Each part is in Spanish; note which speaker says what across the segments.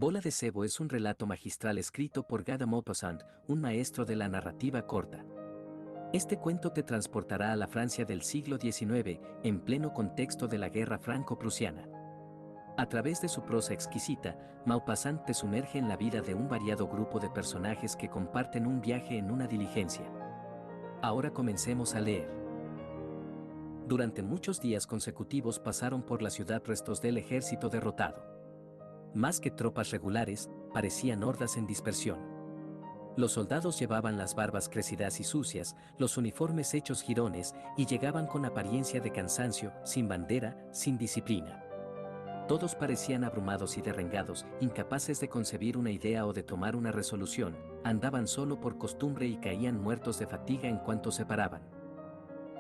Speaker 1: Bola de Cebo es un relato magistral escrito por Guy de Maupassant, un maestro de la narrativa corta. Este cuento te transportará a la Francia del siglo XIX, en pleno contexto de la Guerra Franco-Prusiana. A través de su prosa exquisita, Maupassant te sumerge en la vida de un variado grupo de personajes que comparten un viaje en una diligencia. Ahora comencemos a leer. Durante muchos días consecutivos pasaron por la ciudad restos del ejército derrotado. Más que tropas regulares, parecían hordas en dispersión. Los soldados llevaban las barbas crecidas y sucias, los uniformes hechos jirones y llegaban con apariencia de cansancio, sin bandera, sin disciplina. Todos parecían abrumados y derrengados, incapaces de concebir una idea o de tomar una resolución, andaban solo por costumbre y caían muertos de fatiga en cuanto se paraban.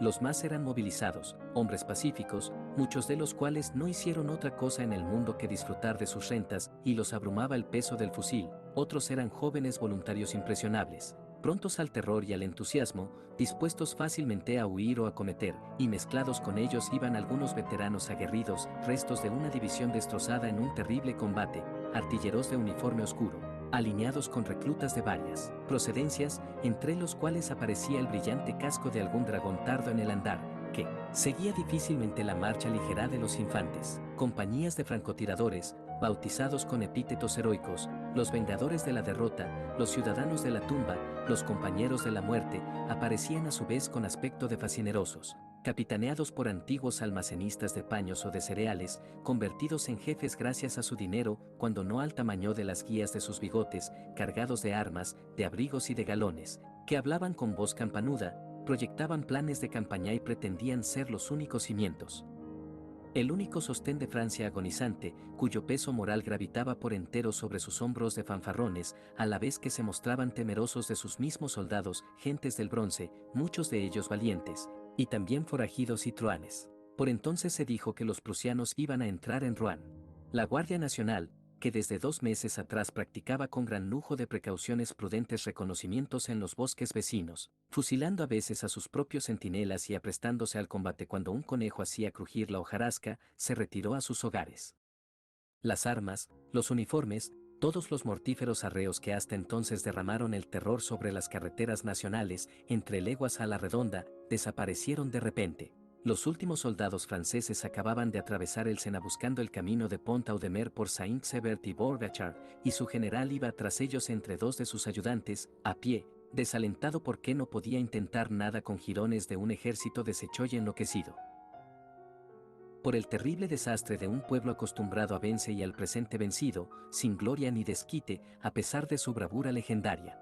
Speaker 1: Los más eran movilizados, hombres pacíficos, muchos de los cuales no hicieron otra cosa en el mundo que disfrutar de sus rentas, y los abrumaba el peso del fusil. Otros eran jóvenes voluntarios impresionables, prontos al terror y al entusiasmo, dispuestos fácilmente a huir o a cometer, y mezclados con ellos iban algunos veteranos aguerridos, restos de una división destrozada en un terrible combate, artilleros de uniforme oscuro, alineados con reclutas de varias procedencias, entre los cuales aparecía el brillante casco de algún dragón tardo en el andar, que seguía difícilmente la marcha ligera de los infantes. Compañías de francotiradores, bautizados con epítetos heroicos, los vengadores de la derrota, los ciudadanos de la tumba, los compañeros de la muerte, aparecían a su vez con aspecto de fascinerosos, capitaneados por antiguos almacenistas de paños o de cereales, convertidos en jefes gracias a su dinero, cuando no al tamaño de las guías de sus bigotes, cargados de armas, de abrigos y de galones, que hablaban con voz campanuda, proyectaban planes de campaña y pretendían ser los únicos cimientos. El único sostén de Francia agonizante, cuyo peso moral gravitaba por entero sobre sus hombros de fanfarrones, a la vez que se mostraban temerosos de sus mismos soldados, gentes del bronce, muchos de ellos valientes, y también forajidos y truhanes. Por entonces se dijo que los prusianos iban a entrar en Rouen. La Guardia Nacional, que desde 2 meses atrás practicaba con gran lujo de precauciones prudentes reconocimientos en los bosques vecinos, fusilando a veces a sus propios centinelas y aprestándose al combate cuando un conejo hacía crujir la hojarasca, se retiró a sus hogares. Las armas, los uniformes, todos los mortíferos arreos que hasta entonces derramaron el terror sobre las carreteras nacionales, entre leguas a la redonda, desaparecieron de repente. Los últimos soldados franceses acababan de atravesar el Sena buscando el camino de Pont-Audemer por Saint-Sever y Beauregard, y su general iba tras ellos entre 2 de sus ayudantes, a pie, desalentado porque no podía intentar nada con jirones de un ejército deshecho y enloquecido. Por el terrible desastre de un pueblo acostumbrado a vence y al presente vencido, sin gloria ni desquite, a pesar de su bravura legendaria.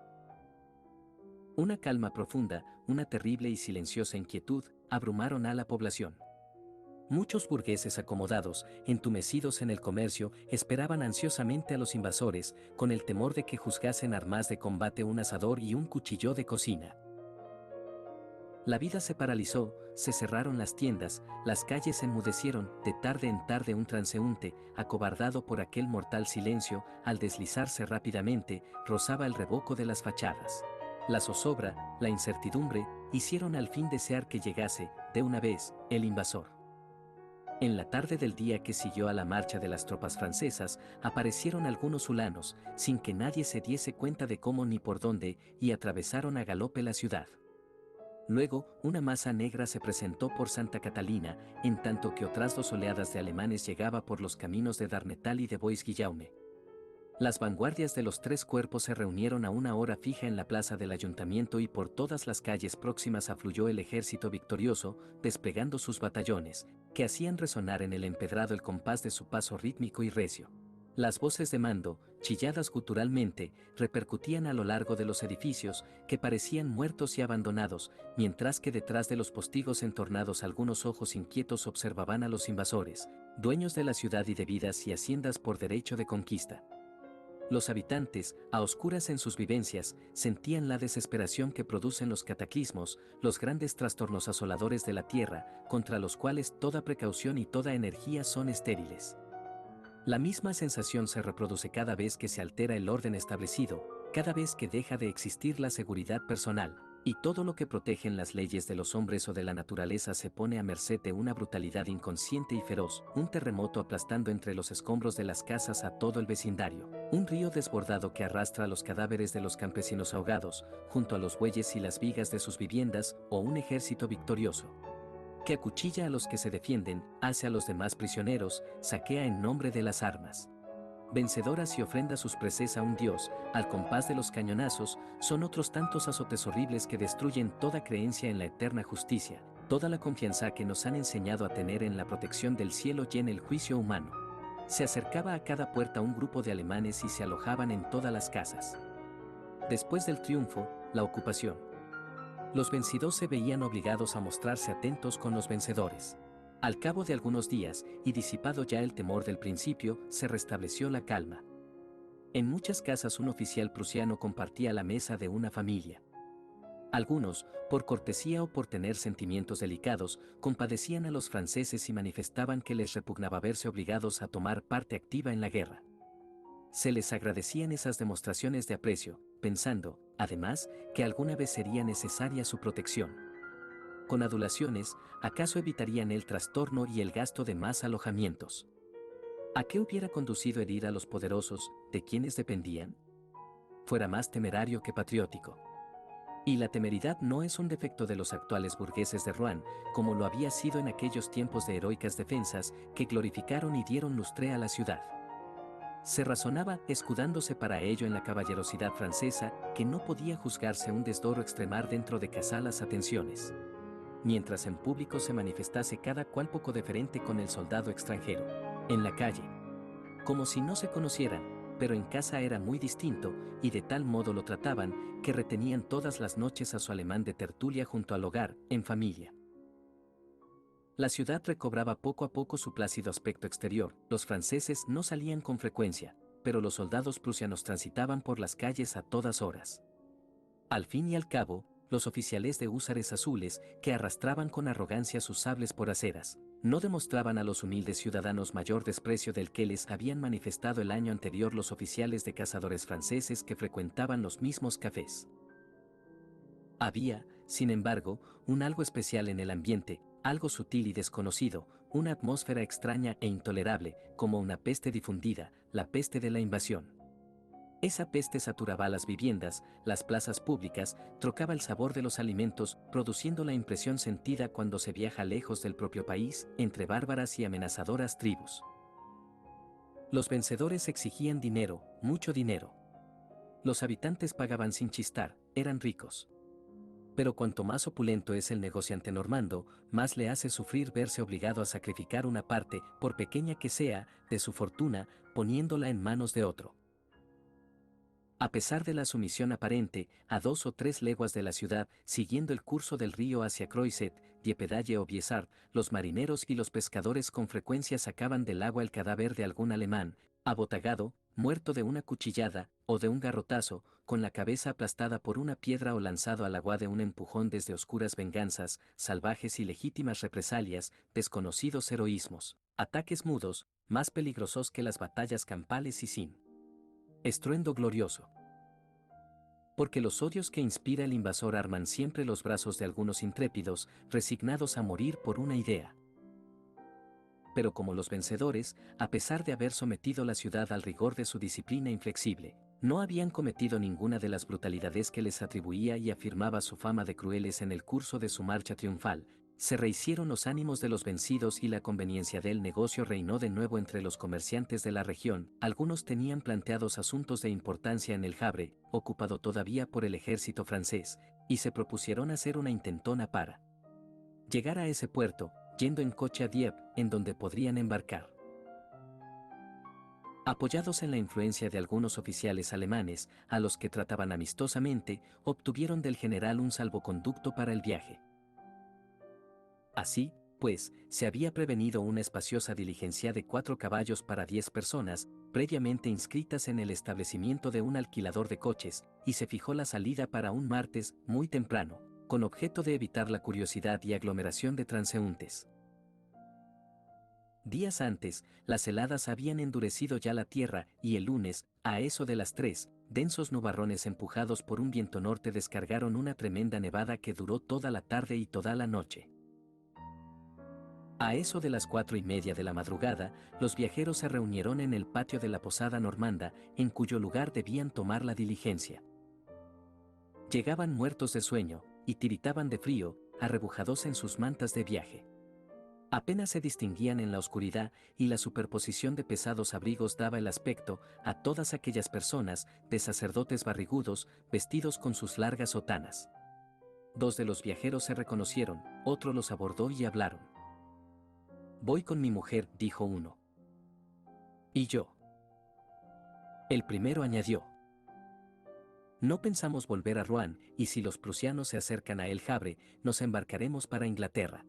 Speaker 1: Una calma profunda, una terrible y silenciosa inquietud, abrumaron a la población. Muchos burgueses acomodados, entumecidos en el comercio, esperaban ansiosamente a los invasores, con el temor de que juzgasen armas de combate un asador y un cuchillo de cocina. La vida se paralizó, se cerraron las tiendas, las calles enmudecieron, de tarde en tarde un transeúnte, acobardado por aquel mortal silencio, al deslizarse rápidamente, rozaba el revoco de las fachadas. La zozobra, la incertidumbre, hicieron al fin desear que llegase, de una vez, el invasor. En la tarde del día que siguió a la marcha de las tropas francesas, aparecieron algunos ulanos, sin que nadie se diese cuenta de cómo ni por dónde, y atravesaron a galope la ciudad. Luego, una masa negra se presentó por Santa Catalina, en tanto que otras 2 oleadas de alemanes llegaba por los caminos de Darnetal y de Bois-Guillaume. Las vanguardias de los 3 cuerpos se reunieron a una hora fija en la plaza del ayuntamiento y por todas las calles próximas afluyó el ejército victorioso, desplegando sus batallones, que hacían resonar en el empedrado el compás de su paso rítmico y recio. Las voces de mando, chilladas guturalmente, repercutían a lo largo de los edificios, que parecían muertos y abandonados, mientras que detrás de los postigos entornados algunos ojos inquietos observaban a los invasores, dueños de la ciudad y de vidas y haciendas por derecho de conquista. Los habitantes, a oscuras en sus vivencias, sentían la desesperación que producen los cataclismos, los grandes trastornos asoladores de la tierra, contra los cuales toda precaución y toda energía son estériles. La misma sensación se reproduce cada vez que se altera el orden establecido, cada vez que deja de existir la seguridad personal, Y todo lo que protegen las leyes de los hombres o de la naturaleza se pone a merced de una brutalidad inconsciente y feroz, un terremoto aplastando entre los escombros de las casas a todo el vecindario, un río desbordado que arrastra los cadáveres de los campesinos ahogados, junto a los bueyes y las vigas de sus viviendas, o un ejército victorioso que acuchilla a los que se defienden, hace a los demás prisioneros, saquea en nombre de las armas vencedoras y ofrenda sus preces a un dios, al compás de los cañonazos, son otros tantos azotes horribles que destruyen toda creencia en la eterna justicia, toda la confianza que nos han enseñado a tener en la protección del cielo y en el juicio humano. Se acercaba a cada puerta un grupo de alemanes y se alojaban en todas las casas. Después del triunfo, la ocupación. Los vencidos se veían obligados a mostrarse atentos con los vencedores. Al cabo de algunos días, y disipado ya el temor del principio, se restableció la calma. En muchas casas un oficial prusiano compartía la mesa de una familia. Algunos, por cortesía o por tener sentimientos delicados, compadecían a los franceses y manifestaban que les repugnaba verse obligados a tomar parte activa en la guerra. Se les agradecían esas demostraciones de aprecio, pensando, además, que alguna vez sería necesaria su protección. Con adulaciones, ¿acaso evitarían el trastorno y el gasto de más alojamientos? ¿A qué hubiera conducido herir a los poderosos, de quienes dependían? Fuera más temerario que patriótico. Y la temeridad no es un defecto de los actuales burgueses de Rouen, como lo había sido en aquellos tiempos de heroicas defensas que glorificaron y dieron lustre a la ciudad. Se razonaba, escudándose para ello en la caballerosidad francesa, que no podía juzgarse un desdoro extremar dentro de casa las atenciones, mientras en público se manifestase cada cual poco deferente con el soldado extranjero. En la calle, como si no se conocieran, pero en casa era muy distinto, y de tal modo lo trataban, que retenían todas las noches a su alemán de tertulia junto al hogar, en familia. La ciudad recobraba poco a poco su plácido aspecto exterior, los franceses no salían con frecuencia, pero los soldados prusianos transitaban por las calles a todas horas. Al fin y al cabo, los oficiales de húsares azules, que arrastraban con arrogancia sus sables por aceras, no demostraban a los humildes ciudadanos mayor desprecio del que les habían manifestado el año anterior los oficiales de cazadores franceses que frecuentaban los mismos cafés. Había, sin embargo, un algo especial en el ambiente, algo sutil y desconocido, una atmósfera extraña e intolerable, como una peste difundida, la peste de la invasión. Esa peste saturaba las viviendas, las plazas públicas, trocaba el sabor de los alimentos, produciendo la impresión sentida cuando se viaja lejos del propio país, entre bárbaras y amenazadoras tribus. Los vencedores exigían dinero, mucho dinero. Los habitantes pagaban sin chistar, eran ricos. Pero cuanto más opulento es el negociante normando, más le hace sufrir verse obligado a sacrificar una parte, por pequeña que sea, de su fortuna, poniéndola en manos de otro. A pesar de la sumisión aparente, a 2 o 3 leguas de la ciudad, siguiendo el curso del río hacia Croiset, Diepedalle o Biesart, los marineros y los pescadores con frecuencia sacaban del agua el cadáver de algún alemán, abotagado, muerto de una cuchillada, o de un garrotazo, con la cabeza aplastada por una piedra o lanzado al agua de un empujón desde oscuras venganzas, salvajes y legítimas represalias, desconocidos heroísmos, ataques mudos, más peligrosos que las batallas campales y sin estruendo glorioso. Porque los odios que inspira el invasor arman siempre los brazos de algunos intrépidos, resignados a morir por una idea. Pero como los vencedores, a pesar de haber sometido la ciudad al rigor de su disciplina inflexible, no habían cometido ninguna de las brutalidades que les atribuía y afirmaba su fama de crueles en el curso de su marcha triunfal, se rehicieron los ánimos de los vencidos y la conveniencia del negocio reinó de nuevo entre los comerciantes de la región. Algunos tenían planteados asuntos de importancia en el Havre, ocupado todavía por el ejército francés, y se propusieron hacer una intentona para llegar a ese puerto, yendo en coche a Dieppe, en donde podrían embarcar. Apoyados en la influencia de algunos oficiales alemanes, a los que trataban amistosamente, obtuvieron del general un salvoconducto para el viaje. Así, pues, se había prevenido una espaciosa diligencia de 4 caballos para 10 personas, previamente inscritas en el establecimiento de un alquilador de coches, y se fijó la salida para un martes, muy temprano, con objeto de evitar la curiosidad y aglomeración de transeúntes. Días antes, las heladas habían endurecido ya la tierra, y el lunes, a eso de las 3, densos nubarrones empujados por un viento norte descargaron una tremenda nevada que duró toda la tarde y toda la noche. A eso de las 4:30 de la madrugada, los viajeros se reunieron en el patio de la posada normanda, en cuyo lugar debían tomar la diligencia. Llegaban muertos de sueño, y tiritaban de frío, arrebujados en sus mantas de viaje. Apenas se distinguían en la oscuridad, y la superposición de pesados abrigos daba el aspecto a todas aquellas personas de sacerdotes barrigudos, vestidos con sus largas sotanas. Dos de los viajeros se reconocieron, otro los abordó y hablaron. «Voy con mi mujer», dijo uno. «¿Y yo?». El primero añadió. «No pensamos volver a Rouen, y si los prusianos se acercan a El Havre, nos embarcaremos para Inglaterra».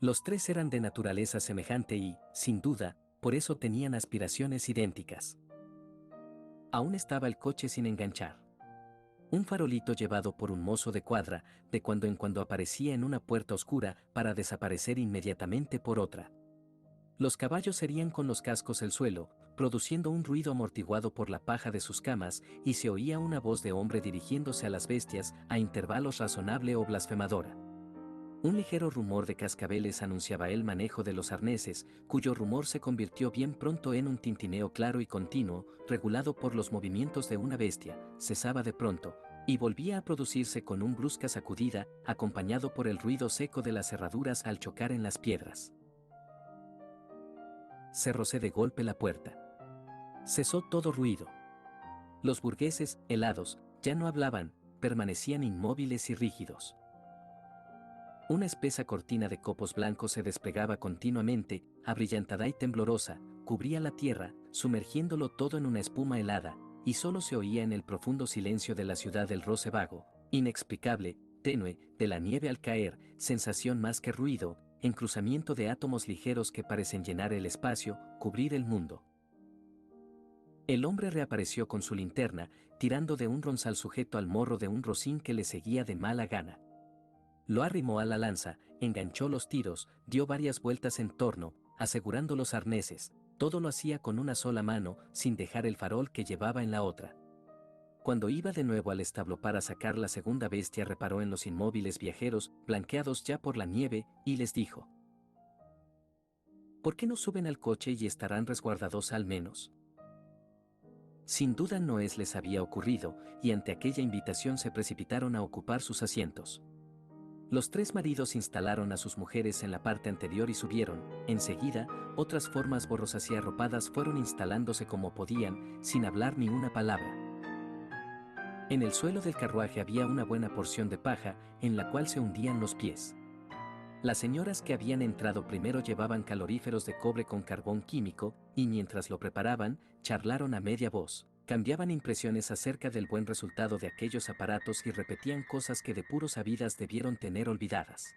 Speaker 1: Los tres eran de naturaleza semejante y, sin duda, por eso tenían aspiraciones idénticas. Aún estaba el coche sin enganchar. Un farolito llevado por un mozo de cuadra, de cuando en cuando aparecía en una puerta oscura para desaparecer inmediatamente por otra. Los caballos herían con los cascos el suelo, produciendo un ruido amortiguado por la paja de sus camas, y se oía una voz de hombre dirigiéndose a las bestias, a intervalos razonable o blasfemadora. Un ligero rumor de cascabeles anunciaba el manejo de los arneses, cuyo rumor se convirtió bien pronto en un tintineo claro y continuo, regulado por los movimientos de una bestia, cesaba de pronto, y volvía a producirse con una brusca sacudida, acompañado por el ruido seco de las herraduras al chocar en las piedras. Cerróse de golpe la puerta. Cesó todo ruido. Los burgueses, helados, ya no hablaban, permanecían inmóviles y rígidos. Una espesa cortina de copos blancos se desplegaba continuamente, abrillantada y temblorosa, cubría la tierra, sumergiéndolo todo en una espuma helada, y solo se oía en el profundo silencio de la ciudad el roce vago, inexplicable, tenue, de la nieve al caer, sensación más que ruido, encruzamiento de átomos ligeros que parecen llenar el espacio, cubrir el mundo. El hombre reapareció con su linterna, tirando de un ronzal sujeto al morro de un rocín que le seguía de mala gana. Lo arrimó a la lanza, enganchó los tiros, dio varias vueltas en torno, asegurando los arneses, todo lo hacía con una sola mano, sin dejar el farol que llevaba en la otra. Cuando iba de nuevo al establo para sacar la segunda bestia, reparó en los inmóviles viajeros, blanqueados ya por la nieve, y les dijo: «¿Por qué no suben al coche y estarán resguardados al menos?». Sin duda no les había ocurrido, y ante aquella invitación se precipitaron a ocupar sus asientos. Los tres maridos instalaron a sus mujeres en la parte anterior y subieron. Enseguida, otras formas borrosas y arropadas fueron instalándose como podían, sin hablar ni una palabra. En el suelo del carruaje había una buena porción de paja, en la cual se hundían los pies. Las señoras que habían entrado primero llevaban caloríferos de cobre con carbón químico, y mientras lo preparaban, charlaron a media voz. Cambiaban impresiones acerca del buen resultado de aquellos aparatos y repetían cosas que de puro sabidas debieron tener olvidadas.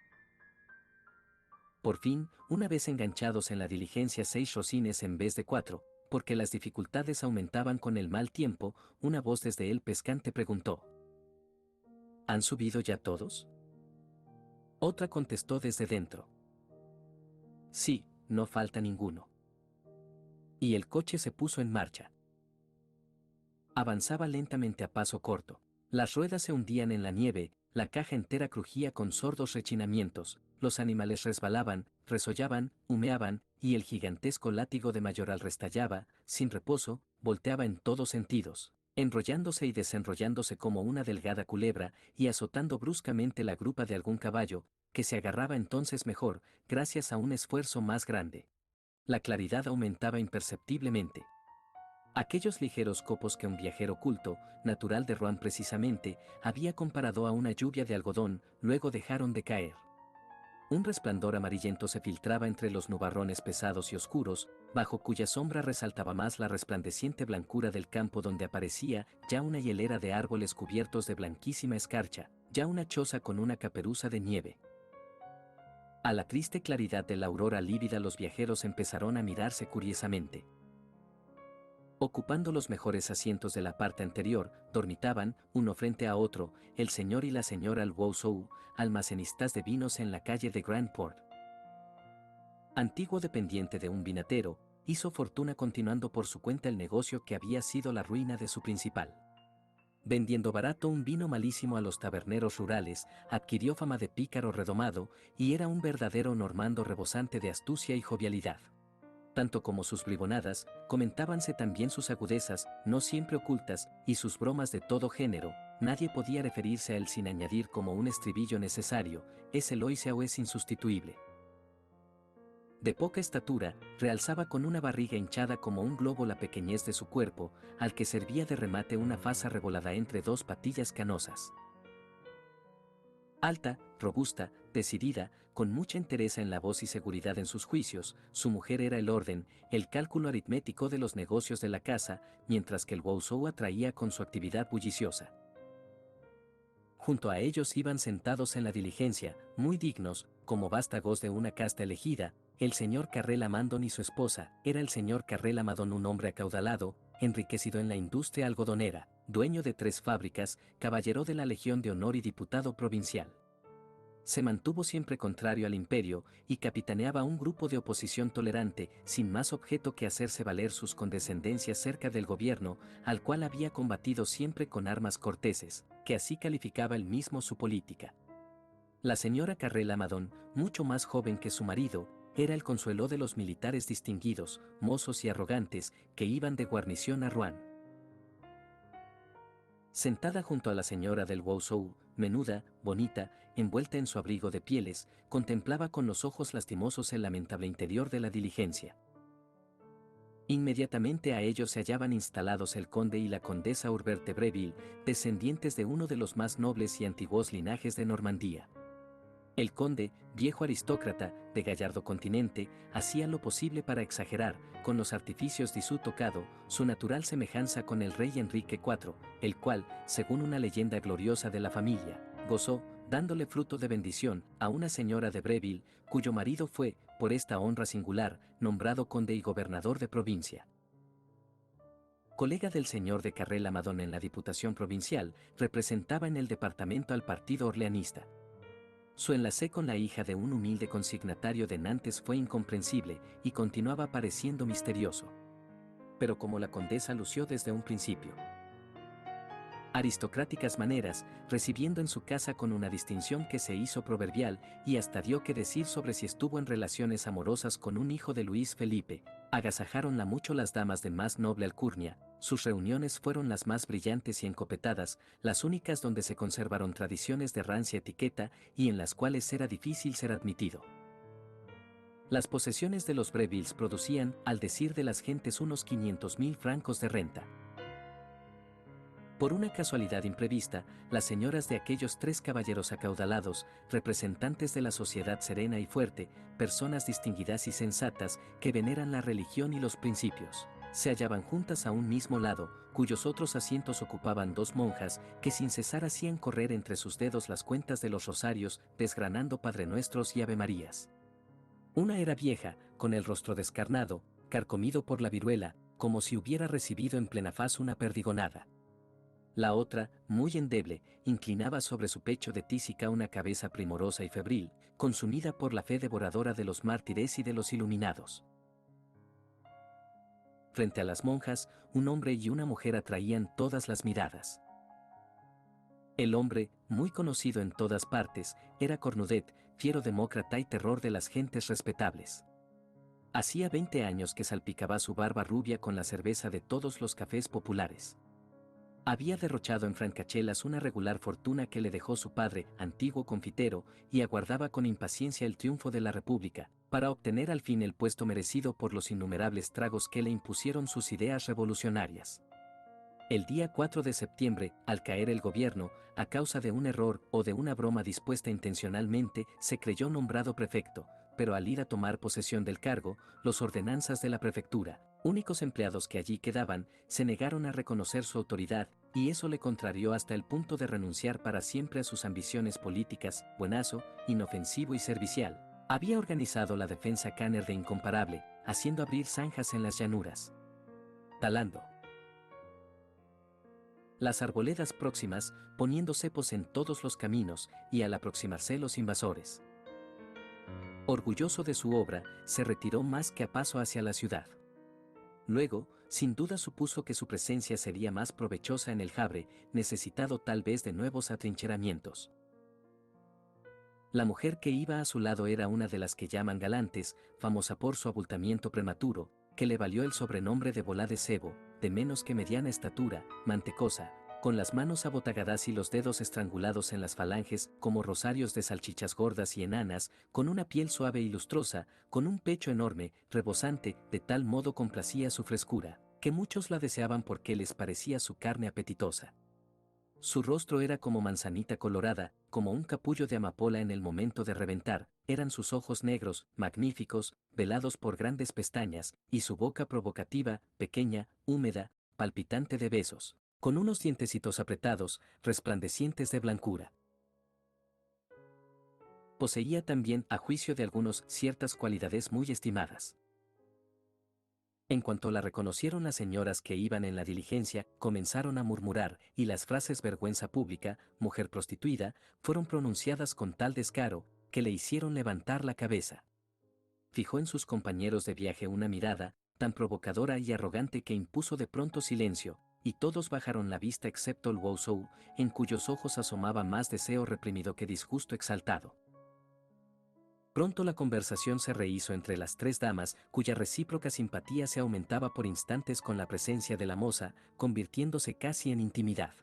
Speaker 1: Por fin, una vez enganchados en la diligencia 6 rocines en vez de 4, porque las dificultades aumentaban con el mal tiempo, una voz desde el pescante preguntó: «¿Han subido ya todos?». Otra contestó desde dentro: «Sí, no falta ninguno». Y el coche se puso en marcha. Avanzaba lentamente a paso corto. Las ruedas se hundían en la nieve, la caja entera crujía con sordos rechinamientos, los animales resbalaban, resollaban, humeaban, y el gigantesco látigo de Mayoral restallaba, sin reposo, volteaba en todos sentidos, enrollándose y desenrollándose como una delgada culebra, y azotando bruscamente la grupa de algún caballo, que se agarraba entonces mejor, gracias a un esfuerzo más grande. La claridad aumentaba imperceptiblemente. Aquellos ligeros copos que un viajero culto, natural de Rouen precisamente, había comparado a una lluvia de algodón, luego dejaron de caer. Un resplandor amarillento se filtraba entre los nubarrones pesados y oscuros, bajo cuya sombra resaltaba más la resplandeciente blancura del campo, donde aparecía ya una hilera de árboles cubiertos de blanquísima escarcha, ya una choza con una caperuza de nieve. A la triste claridad de la aurora lívida los viajeros empezaron a mirarse curiosamente. Ocupando los mejores asientos de la parte anterior, dormitaban, uno frente a otro, el señor y la señora Alwousou, almacenistas de vinos en la calle de Grand Port. Antiguo dependiente de un vinatero, hizo fortuna continuando por su cuenta el negocio que había sido la ruina de su principal. Vendiendo barato un vino malísimo a los taberneros rurales, adquirió fama de pícaro redomado, y era un verdadero normando rebosante de astucia y jovialidad. Tanto como sus bribonadas, comentábanse también sus agudezas, no siempre ocultas, y sus bromas de todo género. Nadie podía referirse a él sin añadir como un estribillo necesario: es Eloísa o es insustituible. De poca estatura, realzaba con una barriga hinchada como un globo la pequeñez de su cuerpo, al que servía de remate una faza revolada entre dos patillas canosas. Alta, robusta, decidida, con mucha entereza en la voz y seguridad en sus juicios, su mujer era el orden, el cálculo aritmético de los negocios de la casa, mientras que el Wousou atraía con su actividad bulliciosa. Junto a ellos iban sentados en la diligencia, muy dignos, como vástagos de una casta elegida, el señor Carrel Amandón y su esposa. Era el señor Carrel Amandón un hombre acaudalado, enriquecido en la industria algodonera, dueño de 3 fábricas, caballero de la Legión de Honor y diputado provincial. Se mantuvo siempre contrario al imperio, y capitaneaba un grupo de oposición tolerante, sin más objeto que hacerse valer sus condescendencias cerca del gobierno, al cual había combatido siempre con armas corteses, que así calificaba él mismo su política. La señora Carrel Amadón, mucho más joven que su marido, era el consuelo de los militares distinguidos, mozos y arrogantes, que iban de guarnición a Rouen. Sentada junto a la señora del Wousou, menuda, bonita, envuelta en su abrigo de pieles, contemplaba con los ojos lastimosos el lamentable interior de la diligencia. Inmediatamente a ellos se hallaban instalados el conde y la condesa Hubert de Breville, descendientes de uno de los más nobles y antiguos linajes de Normandía. El conde, viejo aristócrata, de gallardo continente, hacía lo posible para exagerar, con los artificios de su tocado, su natural semejanza con el rey Enrique IV, el cual, según una leyenda gloriosa de la familia, gozó, dándole fruto de bendición, a una señora de Breville, cuyo marido fue, por esta honra singular, nombrado conde y gobernador de provincia. Colega del señor de Carrel Amadón en la Diputación Provincial, representaba en el departamento al partido orleanista. Su enlace con la hija de un humilde consignatario de Nantes fue incomprensible y continuaba pareciendo misterioso. Pero como la condesa lució desde un principio aristocráticas maneras, recibiendo en su casa con una distinción que se hizo proverbial, y hasta dio que decir sobre si estuvo en relaciones amorosas con un hijo de Luis Felipe, agasajáronla mucho las damas de más noble alcurnia. Sus reuniones fueron las más brillantes y encopetadas, las únicas donde se conservaron tradiciones de rancia etiqueta y en las cuales era difícil ser admitido. Las posesiones de los Brevilles producían, al decir de las gentes, unos 500.000 francos de renta. Por una casualidad imprevista, las señoras de aquellos 3 caballeros acaudalados, representantes de la sociedad serena y fuerte, personas distinguidas y sensatas, que veneran la religión y los principios, se hallaban juntas a un mismo lado, cuyos otros asientos ocupaban 2 monjas, que sin cesar hacían correr entre sus dedos las cuentas de los rosarios, desgranando Padre Nuestros y Ave Marías. Una era vieja, con el rostro descarnado, carcomido por la viruela, como si hubiera recibido en plena faz una perdigonada. La otra, muy endeble, inclinaba sobre su pecho de tísica una cabeza primorosa y febril, consumida por la fe devoradora de los mártires y de los iluminados. Frente a las monjas, un hombre y una mujer atraían todas las miradas. El hombre, muy conocido en todas partes, era Cornudet, fiero demócrata y terror de las gentes respetables. Hacía 20 años que salpicaba su barba rubia con la cerveza de todos los cafés populares. Había derrochado en francachelas una regular fortuna que le dejó su padre, antiguo confitero, y aguardaba con impaciencia el triunfo de la República, para obtener al fin el puesto merecido por los innumerables tragos que le impusieron sus ideas revolucionarias. El día 4 de septiembre, al caer el gobierno, a causa de un error o de una broma dispuesta intencionalmente, se creyó nombrado prefecto, pero al ir a tomar posesión del cargo, los ordenanzas de la prefectura, únicos empleados que allí quedaban, se negaron a reconocer su autoridad, y eso le contrarió hasta el punto de renunciar para siempre a sus ambiciones políticas. Buenazo, inofensivo y servicial, había organizado la defensa Canner de Incomparable, haciendo abrir zanjas en las llanuras, talando las arboledas próximas, poniendo cepos en todos los caminos, y al aproximarse los invasores. Orgulloso de su obra, se retiró más que a paso hacia la ciudad. Luego, sin duda supuso que su presencia sería más provechosa en el Havre, necesitado tal vez de nuevos atrincheramientos. La mujer que iba a su lado era una de las que llaman galantes, famosa por su abultamiento prematuro, que le valió el sobrenombre de bola de cebo, de menos que mediana estatura, mantecosa, con las manos abotagadas y los dedos estrangulados en las falanges como rosarios de salchichas gordas y enanas, con una piel suave y lustrosa, con un pecho enorme, rebosante, de tal modo complacía su frescura, que muchos la deseaban porque les parecía su carne apetitosa. Su rostro era como manzanita colorada, como un capullo de amapola en el momento de reventar, eran sus ojos negros, magníficos, velados por grandes pestañas, y su boca provocativa, pequeña, húmeda, palpitante de besos, con unos dientecitos apretados, resplandecientes de blancura. Poseía también, a juicio de algunos, ciertas cualidades muy estimadas. En cuanto la reconocieron las señoras que iban en la diligencia, comenzaron a murmurar, y las frases vergüenza pública, mujer prostituida, fueron pronunciadas con tal descaro, que le hicieron levantar la cabeza. Fijó en sus compañeros de viaje una mirada, tan provocadora y arrogante que impuso de pronto silencio, y todos bajaron la vista excepto el Wousou, en cuyos ojos asomaba más deseo reprimido que disgusto exaltado. Pronto la conversación se rehizo entre las tres damas, cuya recíproca simpatía se aumentaba por instantes con la presencia de la moza, convirtiéndose casi en intimidad.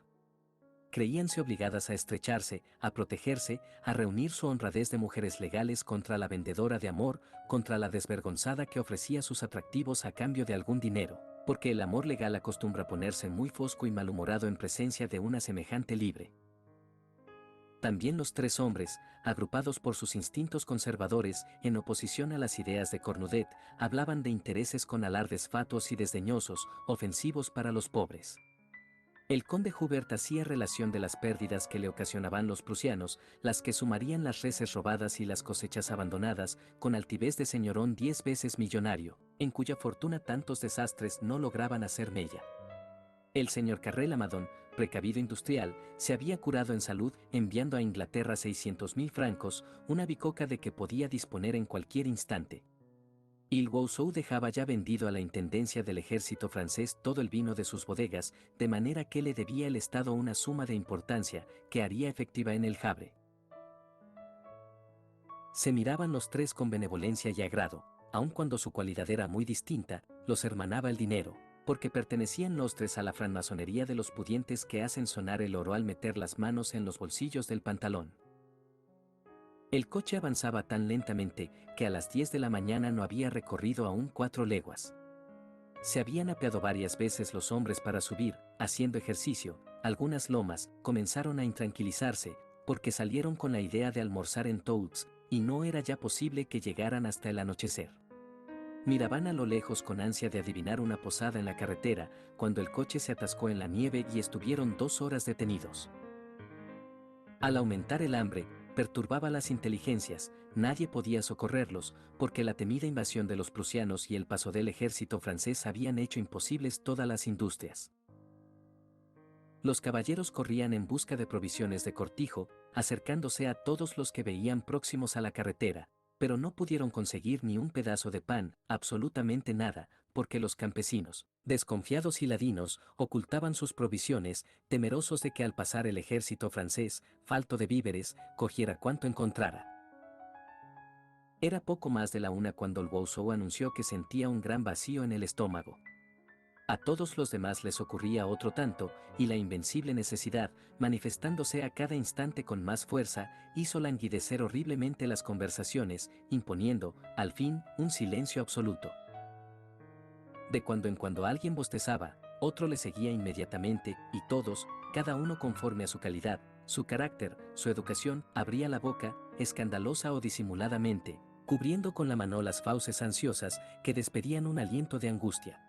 Speaker 1: Creíanse obligadas a estrecharse, a protegerse, a reunir su honradez de mujeres legales contra la vendedora de amor, contra la desvergonzada que ofrecía sus atractivos a cambio de algún dinero, porque el amor legal acostumbra ponerse muy fosco y malhumorado en presencia de una semejante libre. También los tres hombres, agrupados por sus instintos conservadores, en oposición a las ideas de Cornudet, hablaban de intereses con alardes fatuos y desdeñosos, ofensivos para los pobres. El conde Hubert hacía relación de las pérdidas que le ocasionaban los prusianos, las que sumarían las reses robadas y las cosechas abandonadas, con altivez de señorón 10 veces millonario, en cuya fortuna tantos desastres no lograban hacer mella. El señor Carrel Amadón, precavido industrial, se había curado en salud enviando a Inglaterra 600.000 francos, una bicoca de que podía disponer en cualquier instante. Il Wousou dejaba ya vendido a la intendencia del ejército francés todo el vino de sus bodegas, de manera que le debía el Estado una suma de importancia, que haría efectiva en el Havre. Se miraban los tres con benevolencia y agrado, aun cuando su cualidad era muy distinta, los hermanaba el dinero, porque pertenecían los tres a la francmasonería de los pudientes que hacen sonar el oro al meter las manos en los bolsillos del pantalón. El coche avanzaba tan lentamente que a las 10 de la mañana no había recorrido aún 4 leguas. Se habían apeado varias veces los hombres para subir, haciendo ejercicio, algunas lomas comenzaron a intranquilizarse, porque salieron con la idea de almorzar en Touts, y no era ya posible que llegaran hasta el anochecer. Miraban a lo lejos con ansia de adivinar una posada en la carretera, cuando el coche se atascó en la nieve y estuvieron 2 horas detenidos. Al aumentar el hambre, perturbaba las inteligencias, nadie podía socorrerlos, porque la temida invasión de los prusianos y el paso del ejército francés habían hecho imposibles todas las industrias. Los caballeros corrían en busca de provisiones de cortijo, acercándose a todos los que veían próximos a la carretera, pero no pudieron conseguir ni un pedazo de pan, absolutamente nada, porque los campesinos, desconfiados y ladinos, ocultaban sus provisiones, temerosos de que al pasar el ejército francés, falto de víveres, cogiera cuanto encontrara. Era poco más de la 1 cuando el Wousou anunció que sentía un gran vacío en el estómago. A todos los demás les ocurría otro tanto, y la invencible necesidad, manifestándose a cada instante con más fuerza, hizo languidecer horriblemente las conversaciones, imponiendo, al fin, un silencio absoluto. De cuando en cuando alguien bostezaba, otro le seguía inmediatamente, y todos, cada uno conforme a su calidad, su carácter, su educación, abría la boca, escandalosa o disimuladamente, cubriendo con la mano las fauces ansiosas que despedían un aliento de angustia.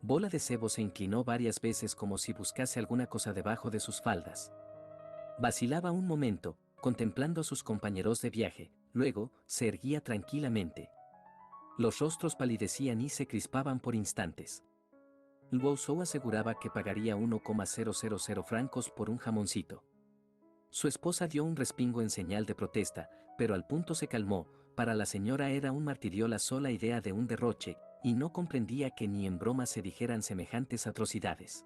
Speaker 1: Bola de Cebo se inclinó varias veces como si buscase alguna cosa debajo de sus faldas. Vacilaba un momento, contemplando a sus compañeros de viaje, luego se erguía tranquilamente. Los rostros palidecían y se crispaban por instantes. Wousou aseguraba que pagaría 1,000 francos por un jamoncito. Su esposa dio un respingo en señal de protesta, pero al punto se calmó. Para la señora era un martirio la sola idea de un derroche, y no comprendía que ni en broma se dijeran semejantes atrocidades.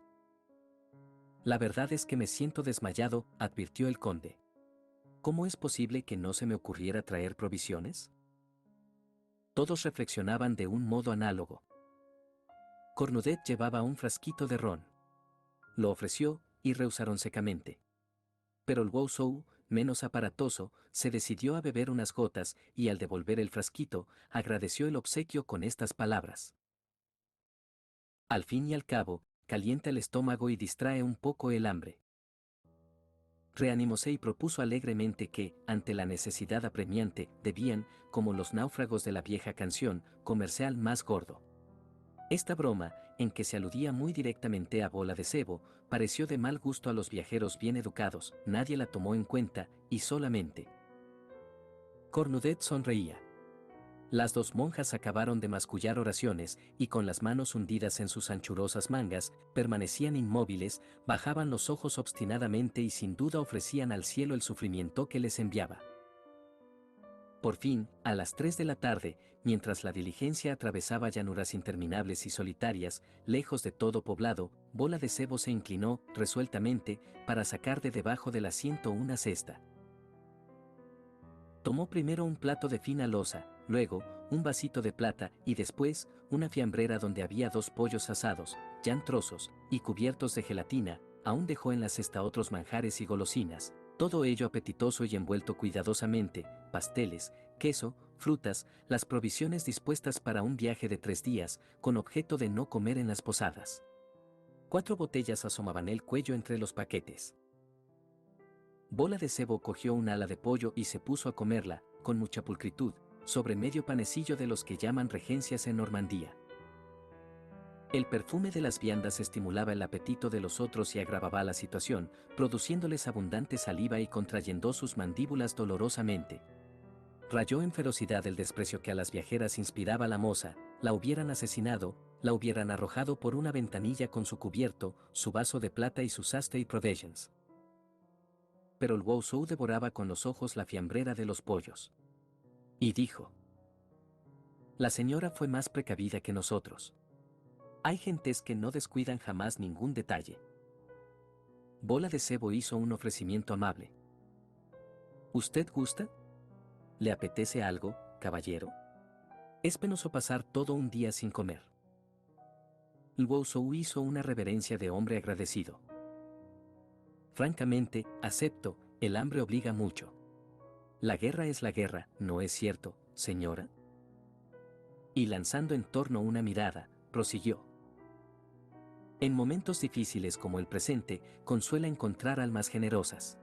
Speaker 1: La verdad es que me siento desmayado, advirtió el conde. ¿Cómo es posible que no se me ocurriera traer provisiones? Todos reflexionaban de un modo análogo. Cornudet llevaba un frasquito de ron. Lo ofreció, y rehusaron secamente. Pero el Wousou, menos aparatoso, se decidió a beber unas gotas, y al devolver el frasquito, agradeció el obsequio con estas palabras. Al fin y al cabo, calienta el estómago y distrae un poco el hambre. Reanimóse y propuso alegremente que, ante la necesidad apremiante, debían, como los náufragos de la vieja canción, comerse al más gordo. Esta broma, en que se aludía muy directamente a Bola de Cebo, pareció de mal gusto a los viajeros bien educados, nadie la tomó en cuenta, y solamente Cornudet sonreía. Las dos monjas acabaron de mascullar oraciones, y con las manos hundidas en sus anchurosas mangas, permanecían inmóviles, bajaban los ojos obstinadamente y sin duda ofrecían al cielo el sufrimiento que les enviaba. Por fin, a las 3 de la tarde, mientras la diligencia atravesaba llanuras interminables y solitarias, lejos de todo poblado, Bola de Cebo se inclinó, resueltamente, para sacar de debajo del asiento una cesta. Tomó primero un plato de fina loza, luego, un vasito de plata y después, una fiambrera donde había 2 pollos asados, ya en trozos, y cubiertos de gelatina, aún dejó en la cesta otros manjares y golosinas, todo ello apetitoso y envuelto cuidadosamente, pasteles, queso, frutas, las provisiones dispuestas para un viaje de 3 días, con objeto de no comer en las posadas. 4 botellas asomaban el cuello entre los paquetes. Bola de Cebo cogió un ala de pollo y se puso a comerla, con mucha pulcritud, sobre medio panecillo de los que llaman regencias en Normandía. El perfume de las viandas estimulaba el apetito de los otros y agravaba la situación, produciéndoles abundante saliva y contrayendo sus mandíbulas dolorosamente. Rayó en ferocidad el desprecio que a las viajeras inspiraba la moza, la hubieran asesinado, la hubieran arrojado por una ventanilla con su cubierto, su vaso de plata y sus sastre y provisions. Pero el Wousou devoraba con los ojos la fiambrera de los pollos. Y dijo: la señora fue más precavida que nosotros. Hay gentes que no descuidan jamás ningún detalle. Bola de Cebo hizo un ofrecimiento amable. ¿Usted gusta? ¿Le apetece algo, caballero? Es penoso pasar todo un día sin comer. El Wousou hizo una reverencia de hombre agradecido. Francamente, acepto, el hambre obliga mucho. La guerra es la guerra, ¿no es cierto, señora? Y lanzando en torno una mirada, prosiguió: en momentos difíciles como el presente, consuela encontrar almas generosas.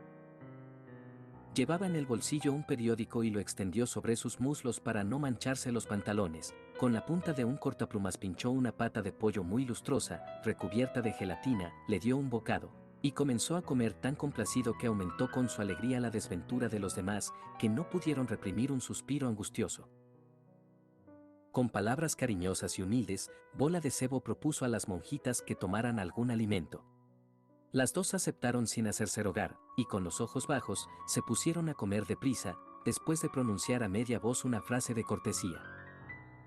Speaker 1: Llevaba en el bolsillo un periódico y lo extendió sobre sus muslos para no mancharse los pantalones. Con la punta de un cortaplumas pinchó una pata de pollo muy lustrosa, recubierta de gelatina, le dio un bocado, y comenzó a comer tan complacido que aumentó con su alegría la desventura de los demás, que no pudieron reprimir un suspiro angustioso. Con palabras cariñosas y humildes, Bola de Cebo propuso a las monjitas que tomaran algún alimento. Las dos aceptaron sin hacerse rogar, y con los ojos bajos, se pusieron a comer deprisa, después de pronunciar a media voz una frase de cortesía.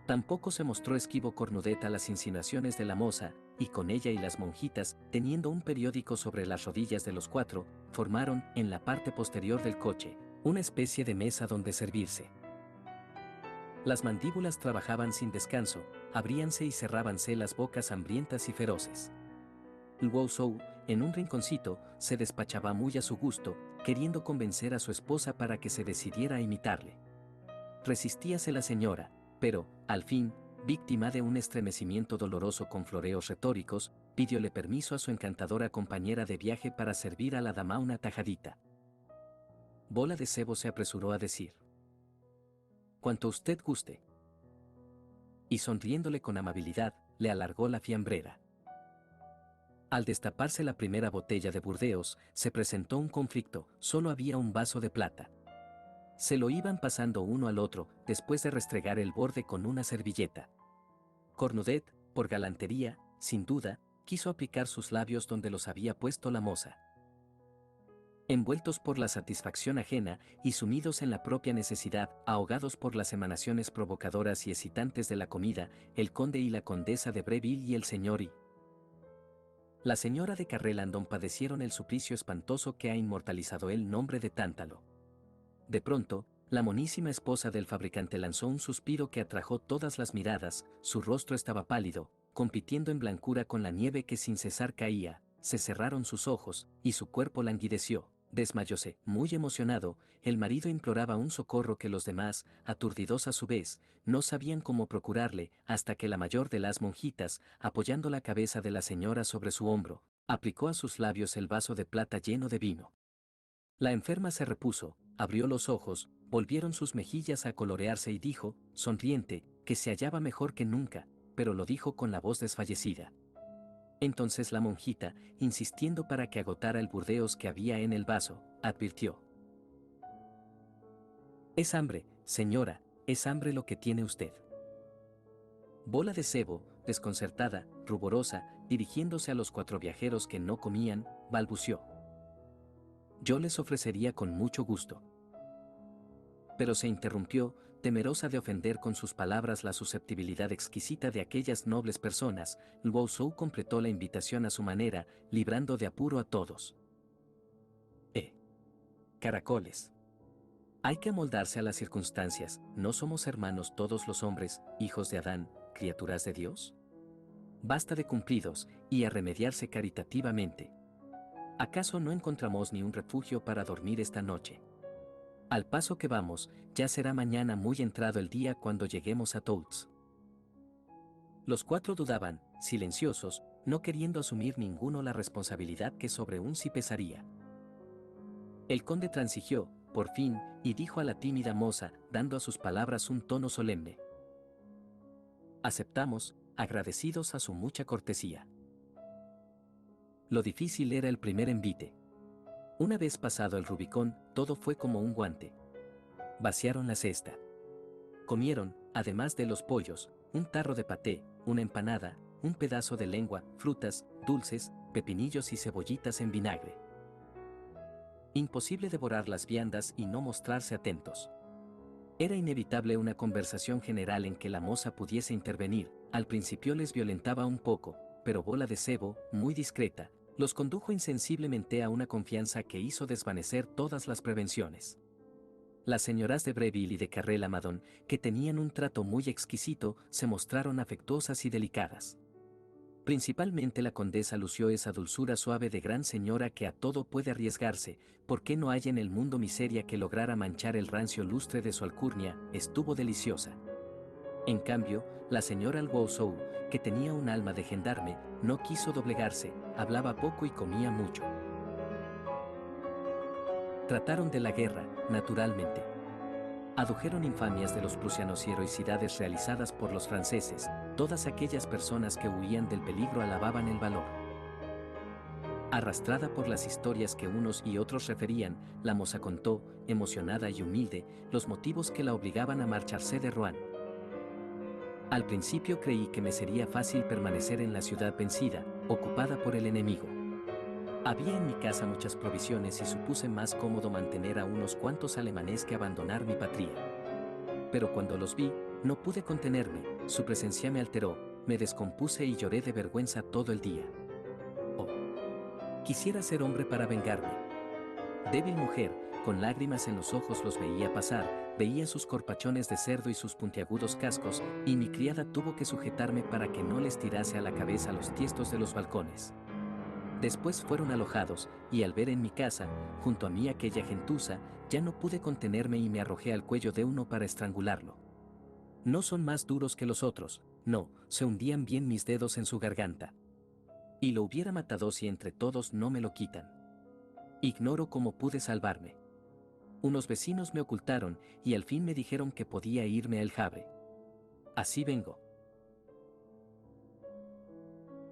Speaker 1: Tampoco se mostró esquivo Cornudet a las insinuaciones de la moza, y con ella y las monjitas, teniendo un periódico sobre las rodillas de los 4, formaron, en la parte posterior del coche, una especie de mesa donde servirse. Las mandíbulas trabajaban sin descanso, abríanse y cerrábanse las bocas hambrientas y feroces. El Wousou, en un rinconcito, se despachaba muy a su gusto, queriendo convencer a su esposa para que se decidiera a imitarle. Resistíase la señora, pero, al fin, víctima de un estremecimiento doloroso con floreos retóricos, pidióle permiso a su encantadora compañera de viaje para servir a la dama una tajadita. Bola de Cebo se apresuró a decir: cuanto usted guste. Y sonriéndole con amabilidad, le alargó la fiambrera. Al destaparse la primera botella de Burdeos, se presentó un conflicto, solo había un vaso de plata. Se lo iban pasando uno al otro, después de restregar el borde con una servilleta. Cornudet, por galantería, sin duda, quiso aplicar sus labios donde los había puesto la moza. Envueltos por la satisfacción ajena y sumidos en la propia necesidad, ahogados por las emanaciones provocadoras y excitantes de la comida, el conde y la condesa de Breville y el señor y la señora de Carrelandon padecieron el suplicio espantoso que ha inmortalizado el nombre de Tántalo. De pronto, la monísima esposa del fabricante lanzó un suspiro que atrajo todas las miradas, su rostro estaba pálido, compitiendo en blancura con la nieve que sin cesar caía, se cerraron sus ojos, y su cuerpo languideció, desmayóse. Muy emocionado, el marido imploraba un socorro que los demás, aturdidos a su vez, no sabían cómo procurarle, hasta que la mayor de las monjitas, apoyando la cabeza de la señora sobre su hombro, aplicó a sus labios el vaso de plata lleno de vino. La enferma se repuso, abrió los ojos, volvieron sus mejillas a colorearse y dijo, sonriente, que se hallaba mejor que nunca, pero lo dijo con la voz desfallecida. Entonces la monjita, insistiendo para que agotara el burdeos que había en el vaso, advirtió. Es hambre, señora, es hambre lo que tiene usted. Bola de Cebo, desconcertada, ruborosa, dirigiéndose a los 4 viajeros que no comían, balbució. Yo les ofrecería con mucho gusto. Pero se interrumpió, temerosa de ofender con sus palabras la susceptibilidad exquisita de aquellas nobles personas. Lwousou completó la invitación a su manera, librando de apuro a todos. Caracoles. Hay que amoldarse a las circunstancias, ¿no somos hermanos todos los hombres, hijos de Adán, criaturas de Dios? Basta de cumplidos, y a remediarse caritativamente. ¿Acaso no encontramos ni un refugio para dormir esta noche? Al paso que vamos, ya será mañana muy entrado el día cuando lleguemos a Touts. Los 4 dudaban, silenciosos, no queriendo asumir ninguno la responsabilidad que sobre un sí pesaría. El conde transigió, por fin, y dijo a la tímida moza, dando a sus palabras un tono solemne. Aceptamos, agradecidos a su mucha cortesía. Lo difícil era el primer envite. Una vez pasado el Rubicón, todo fue como un guante. Vaciaron la cesta. Comieron, además de los pollos, un tarro de paté, una empanada, un pedazo de lengua, frutas, dulces, pepinillos y cebollitas en vinagre. Imposible devorar las viandas y no mostrarse atentos. Era inevitable una conversación general en que la moza pudiese intervenir. Al principio les violentaba un poco, pero Bola de Cebo, muy discreta, los condujo insensiblemente a una confianza que hizo desvanecer todas las prevenciones. Las señoras de Breville y de Carrel-Amadon, que tenían un trato muy exquisito, se mostraron afectuosas y delicadas. Principalmente la condesa lució esa dulzura suave de gran señora que a todo puede arriesgarse, porque no hay en el mundo miseria que lograra manchar el rancio lustre de su alcurnia. Estuvo deliciosa. En cambio, la señora Lwousou, que tenía un alma de gendarme, no quiso doblegarse, hablaba poco y comía mucho. Trataron de la guerra, naturalmente. Adujeron infamias de los prusianos y heroicidades realizadas por los franceses. Todas aquellas personas que huían del peligro alababan el valor. Arrastrada por las historias que unos y otros referían, la moza contó, emocionada y humilde, los motivos que la obligaban a marcharse de Rouen. Al principio creí que me sería fácil permanecer en la ciudad vencida, ocupada por el enemigo. Había en mi casa muchas provisiones y supuse más cómodo mantener a unos cuantos alemanes que abandonar mi patria. Pero cuando los vi, no pude contenerme, su presencia me alteró, me descompuse y lloré de vergüenza todo el día. Oh, quisiera ser hombre para vengarme. Débil mujer, con lágrimas en los ojos los veía pasar, veía sus corpachones de cerdo y sus puntiagudos cascos, y mi criada tuvo que sujetarme para que no les tirase a la cabeza los tiestos de los balcones. Después fueron alojados, y al ver en mi casa, junto a mí aquella gentuza, ya no pude contenerme y me arrojé al cuello de uno para estrangularlo. No son más duros que los otros, no, se hundían bien mis dedos en su garganta. Y lo hubiera matado si entre todos no me lo quitan. Ignoro cómo pude salvarme. Unos vecinos me ocultaron, y al fin me dijeron que podía irme a El Havre. Así vengo.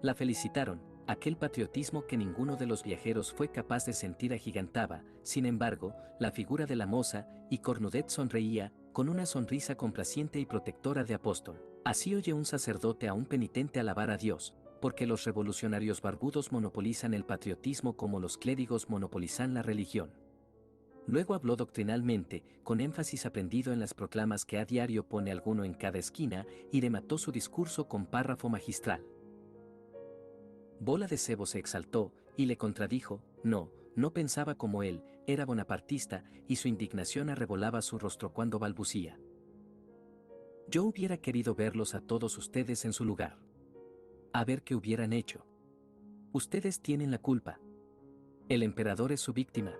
Speaker 1: La felicitaron. Aquel patriotismo que ninguno de los viajeros fue capaz de sentir agigantaba, sin embargo, la figura de la moza, y Cornudet sonreía, con una sonrisa complaciente y protectora de apóstol. Así oye un sacerdote a un penitente alabar a Dios, porque los revolucionarios barbudos monopolizan el patriotismo como los clérigos monopolizan la religión. Luego habló doctrinalmente, con énfasis aprendido en las proclamas que a diario pone alguno en cada esquina, y remató su discurso con párrafo magistral. Bola de Cebo se exaltó, y le contradijo, no pensaba como él, era bonapartista, y su indignación arrebolaba su rostro cuando balbucía. Yo hubiera querido verlos a todos ustedes en su lugar. A ver qué hubieran hecho. Ustedes tienen la culpa. El emperador es su víctima.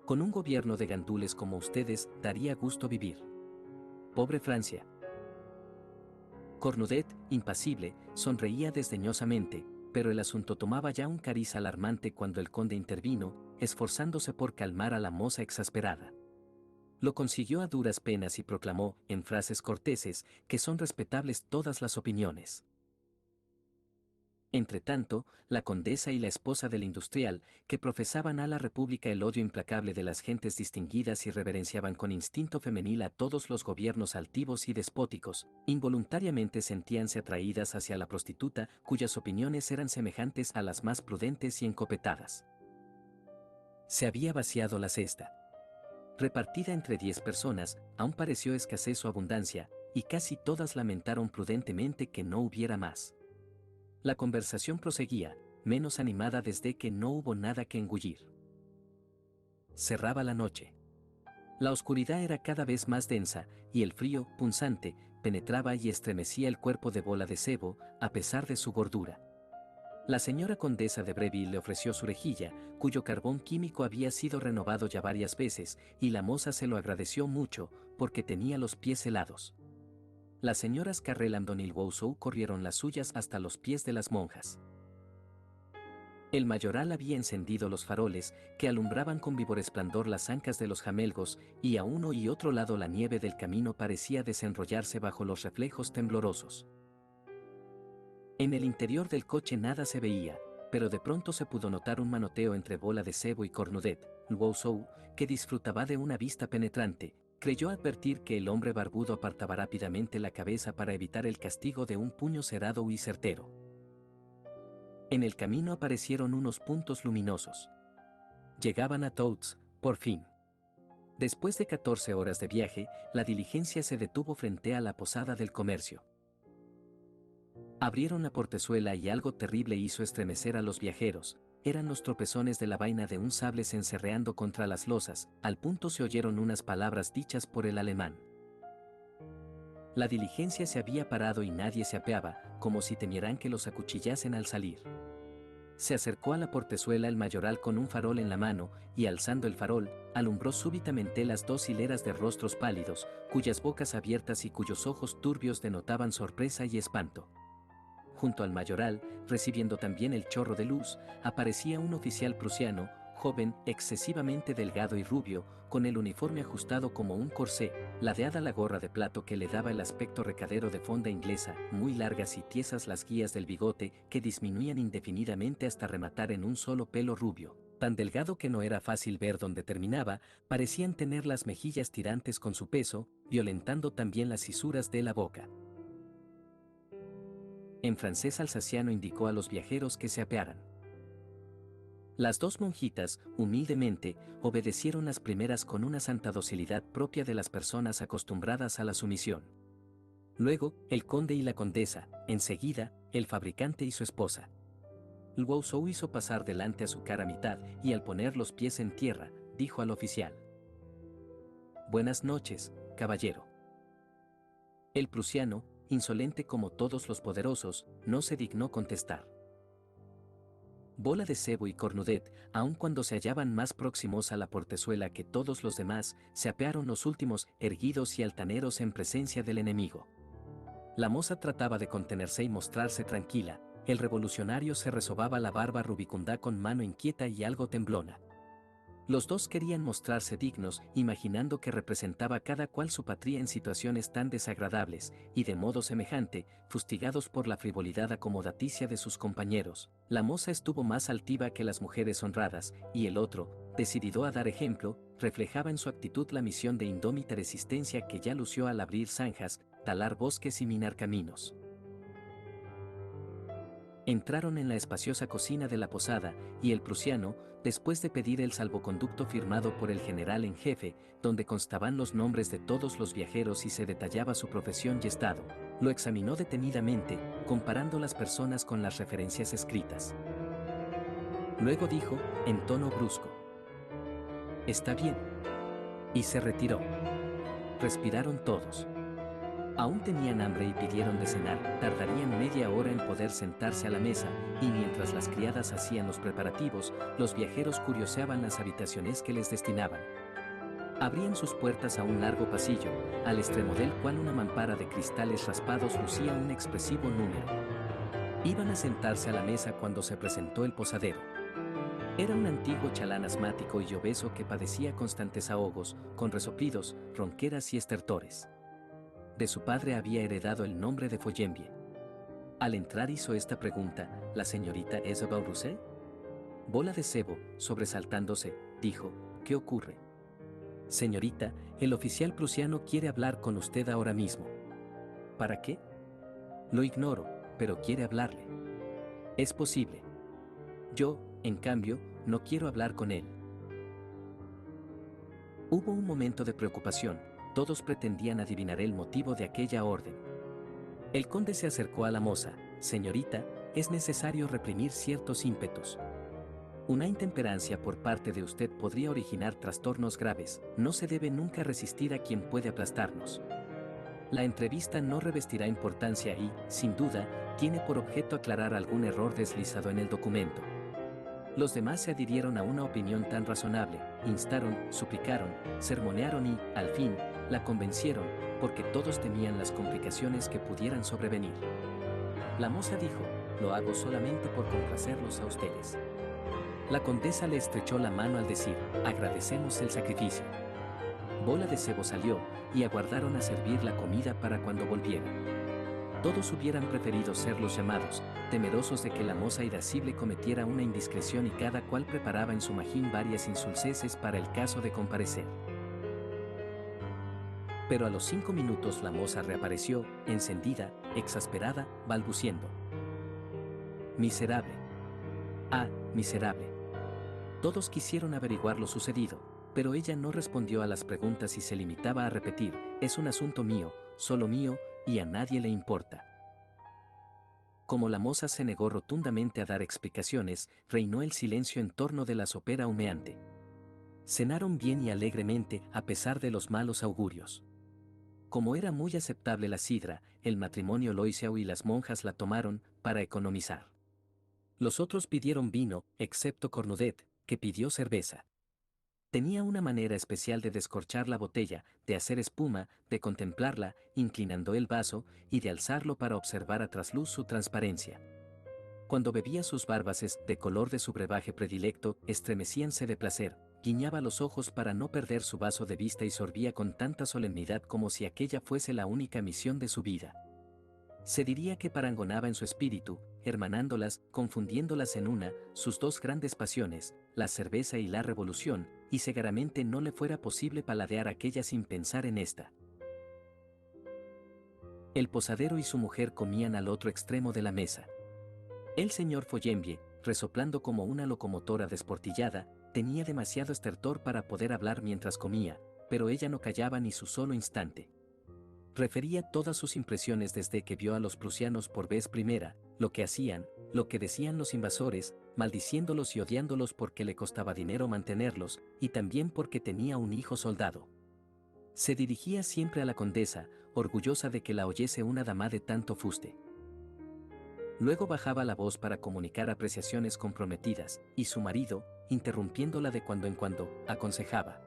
Speaker 1: Con un gobierno de gandules como ustedes, daría gusto vivir. Pobre Francia. Cornudet, impasible, sonreía desdeñosamente, pero el asunto tomaba ya un cariz alarmante cuando el conde intervino, esforzándose por calmar a la moza exasperada. Lo consiguió a duras penas y proclamó, en frases corteses, que son respetables todas las opiniones. Entretanto, la condesa y la esposa del industrial, que profesaban a la república el odio implacable de las gentes distinguidas y reverenciaban con instinto femenil a todos los gobiernos altivos y despóticos, involuntariamente sentíanse atraídas hacia la prostituta, cuyas opiniones eran semejantes a las más prudentes y encopetadas. Se había vaciado la cesta. Repartida entre 10 personas, aún pareció escasez o abundancia, y casi todas lamentaron prudentemente que no hubiera más. La conversación proseguía, menos animada desde que no hubo nada que engullir. Cerraba la noche. La oscuridad era cada vez más densa, y el frío, punzante, penetraba y estremecía el cuerpo de Bola de Cebo, a pesar de su gordura. La señora condesa de Breville le ofreció su rejilla, cuyo carbón químico había sido renovado ya varias veces, y la moza se lo agradeció mucho, porque tenía los pies helados. Las señoras Carrelandon y Wousou corrieron las suyas hasta los pies de las monjas. El mayoral había encendido los faroles, que alumbraban con vívido resplandor las ancas de los jamelgos, y a uno y otro lado la nieve del camino parecía desenrollarse bajo los reflejos temblorosos. En el interior del coche nada se veía, pero de pronto se pudo notar un manoteo entre Bola de Cebo y Cornudet. Wousou, que disfrutaba de una vista penetrante, creyó advertir que el hombre barbudo apartaba rápidamente la cabeza para evitar el castigo de un puño cerrado y certero. En el camino aparecieron unos puntos luminosos. Llegaban a Touts, por fin. Después de 14 horas de viaje, la diligencia se detuvo frente a la posada del comercio. Abrieron la portezuela y algo terrible hizo estremecer a los viajeros. Eran los tropezones de la vaina de un sable encerreando contra las losas, al punto se oyeron unas palabras dichas por el alemán. La diligencia se había parado y nadie se apeaba, como si temieran que los acuchillasen al salir. Se acercó a la portezuela el mayoral con un farol en la mano, y alzando el farol, alumbró súbitamente las 2 hileras de rostros pálidos, cuyas bocas abiertas y cuyos ojos turbios denotaban sorpresa y espanto. Junto al mayoral, recibiendo también el chorro de luz, aparecía un oficial prusiano, joven, excesivamente delgado y rubio, con el uniforme ajustado como un corsé, ladeada la gorra de plato que le daba el aspecto recadero de fonda inglesa, muy largas y tiesas las guías del bigote que disminuían indefinidamente hasta rematar en un solo pelo rubio, tan delgado que no era fácil ver dónde terminaba, parecían tener las mejillas tirantes con su peso, violentando también las cisuras de la boca. En francés alsaciano indicó a los viajeros que se apearan. Las 2 monjitas, humildemente, obedecieron las primeras con una santa docilidad propia de las personas acostumbradas a la sumisión. Luego, el conde y la condesa, enseguida, el fabricante y su esposa. Wousou hizo pasar delante a su cara mitad y al poner los pies en tierra, dijo al oficial: «Buenas noches, caballero». El prusiano, insolente como todos los poderosos, no se dignó contestar. Bola de Cebo y Cornudet, aun cuando se hallaban más próximos a la portezuela que todos los demás, se apearon los últimos, erguidos y altaneros en presencia del enemigo. La moza trataba de contenerse y mostrarse tranquila, el revolucionario se resobaba la barba rubicunda con mano inquieta y algo temblona. Los dos querían mostrarse dignos, imaginando que representaba cada cual su patria en situaciones tan desagradables, y de modo semejante, fustigados por la frivolidad acomodaticia de sus compañeros. La moza estuvo más altiva que las mujeres honradas, y el otro, decidido a dar ejemplo, reflejaba en su actitud la misión de indómita resistencia que ya lució al abrir zanjas, talar bosques y minar caminos. Entraron en la espaciosa cocina de la posada, y el prusiano, después de pedir el salvoconducto firmado por el general en jefe, donde constaban los nombres de todos los viajeros y se detallaba su profesión y estado, lo examinó detenidamente, comparando las personas con las referencias escritas. Luego dijo, en tono brusco: «Está bien». Y se retiró. Respiraron todos. Aún tenían hambre y pidieron de cenar. Tardarían media hora en poder sentarse a la mesa, y mientras las criadas hacían los preparativos, los viajeros curioseaban las habitaciones que les destinaban. Abrían sus puertas a un largo pasillo, al extremo del cual una mampara de cristales raspados lucía un expresivo número. Iban a sentarse a la mesa cuando se presentó el posadero. Era un antiguo chalán asmático y obeso que padecía constantes ahogos, con resoplidos, ronqueras y estertores. De su padre había heredado el nombre de Follembie. Al entrar hizo esta pregunta: ¿la señorita Isabelle Rousset? Bola de Cebo, sobresaltándose, dijo: «¿Qué ocurre?» «Señorita, el oficial prusiano quiere hablar con usted ahora mismo». «¿Para qué?» «Lo ignoro, pero quiere hablarle». «Es posible. Yo, en cambio, no quiero hablar con él». Hubo un momento de preocupación. Todos pretendían adivinar el motivo de aquella orden. El conde se acercó a la moza. «Señorita, es necesario reprimir ciertos ímpetus. Una intemperancia por parte de usted podría originar trastornos graves. No se debe nunca resistir a quien puede aplastarnos. La entrevista no revestirá importancia y, sin duda, tiene por objeto aclarar algún error deslizado en el documento». Los demás se adhirieron a una opinión tan razonable, instaron, suplicaron, sermonearon y, al fin, la convencieron, porque todos temían las complicaciones que pudieran sobrevenir. La moza dijo: «Lo hago solamente por complacerlos a ustedes». La condesa le estrechó la mano al decir: «Agradecemos el sacrificio». Bola de Cebo salió, y aguardaron a servir la comida para cuando volviera. Todos hubieran preferido ser los llamados, temerosos de que la moza irascible cometiera una indiscreción, y cada cual preparaba en su magín varias insulceses para el caso de comparecer. Pero a los 5 minutos la moza reapareció, encendida, exasperada, balbuciendo: «Miserable. Ah, miserable». Todos quisieron averiguar lo sucedido, pero ella no respondió a las preguntas y se limitaba a repetir: «Es un asunto mío, solo mío, y a nadie le importa». Como la moza se negó rotundamente a dar explicaciones, reinó el silencio en torno de la sopera humeante. Cenaron bien y alegremente, a pesar de los malos augurios. Como era muy aceptable la sidra, el matrimonio Loiseau y las monjas la tomaron, para economizar. Los otros pidieron vino, excepto Cornudet, que pidió cerveza. Tenía una manera especial de descorchar la botella, de hacer espuma, de contemplarla, inclinando el vaso, y de alzarlo para observar a trasluz su transparencia. Cuando bebía, sus barbas, de color de su brebaje predilecto, estremecíanse de placer, guiñaba los ojos para no perder su vaso de vista y sorbía con tanta solemnidad como si aquella fuese la única misión de su vida. Se diría que parangonaba en su espíritu, hermanándolas, confundiéndolas en una, sus dos grandes pasiones, la cerveza y la revolución, y segaramente no le fuera posible paladear aquella sin pensar en esta. El posadero y su mujer comían al otro extremo de la mesa. El señor Follembie, resoplando como una locomotora desportillada, tenía demasiado estertor para poder hablar mientras comía, pero ella no callaba ni su solo instante. Refería todas sus impresiones desde que vio a los prusianos por vez primera, lo que hacían, lo que decían los invasores, maldiciéndolos y odiándolos porque le costaba dinero mantenerlos, y también porque tenía un hijo soldado. Se dirigía siempre a la condesa, orgullosa de que la oyese una dama de tanto fuste. Luego bajaba la voz para comunicar apreciaciones comprometidas, y su marido, interrumpiéndola de cuando en cuando, aconsejaba: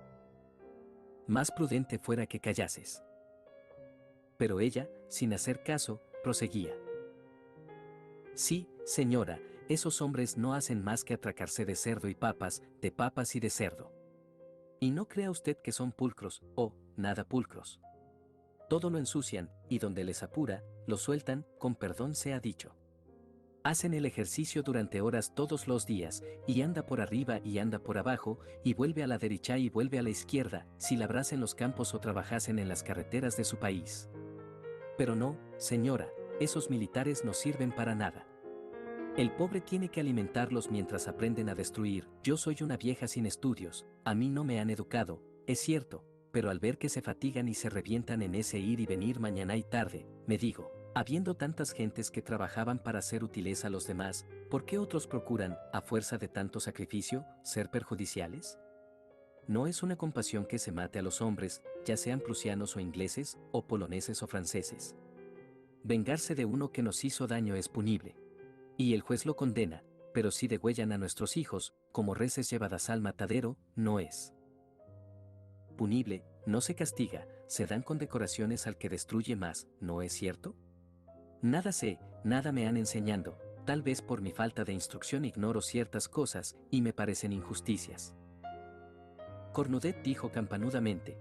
Speaker 1: «Más prudente fuera que callases». Pero ella, sin hacer caso, proseguía: «Sí, señora, esos hombres no hacen más que atracarse de cerdo y papas, de papas y de cerdo. Y no crea usted que son pulcros, nada pulcros. Todo lo ensucian, y donde les apura, lo sueltan, con perdón sea dicho. Hacen el ejercicio durante horas todos los días, y anda por arriba y anda por abajo, y vuelve a la derecha y vuelve a la izquierda, si labrasen los campos o trabajasen en las carreteras de su país. Pero no, señora, esos militares no sirven para nada. El pobre tiene que alimentarlos mientras aprenden a destruir. Yo soy una vieja sin estudios, a mí no me han educado, es cierto, pero al ver que se fatigan y se revientan en ese ir y venir mañana y tarde, me digo, habiendo tantas gentes que trabajaban para ser útiles a los demás, ¿por qué otros procuran, a fuerza de tanto sacrificio, ser perjudiciales? No es una compasión que se mate a los hombres, ya sean prusianos o ingleses, o poloneses o franceses. Vengarse de uno que nos hizo daño es punible. Y el juez lo condena, pero si degüellan a nuestros hijos, como reses llevadas al matadero, no es punible, no se castiga, se dan condecoraciones al que destruye más, ¿no es cierto? Nada sé, nada me han enseñado, tal vez por mi falta de instrucción ignoro ciertas cosas, y me parecen injusticias. Cornudet dijo campanudamente.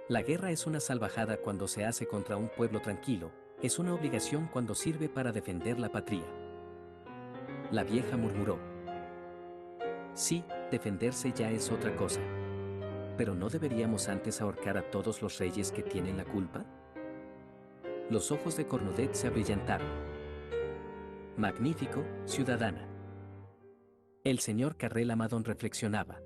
Speaker 1: La guerra es una salvajada cuando se hace contra un pueblo tranquilo, es una obligación cuando sirve para defender la patria. La vieja murmuró. Sí, defenderse ya es otra cosa. ¿Pero no deberíamos antes ahorcar a todos los reyes que tienen la culpa? Los ojos de Cornudet se abrillantaron. Magnífico, ciudadana. El señor Carrel Amadón reflexionaba.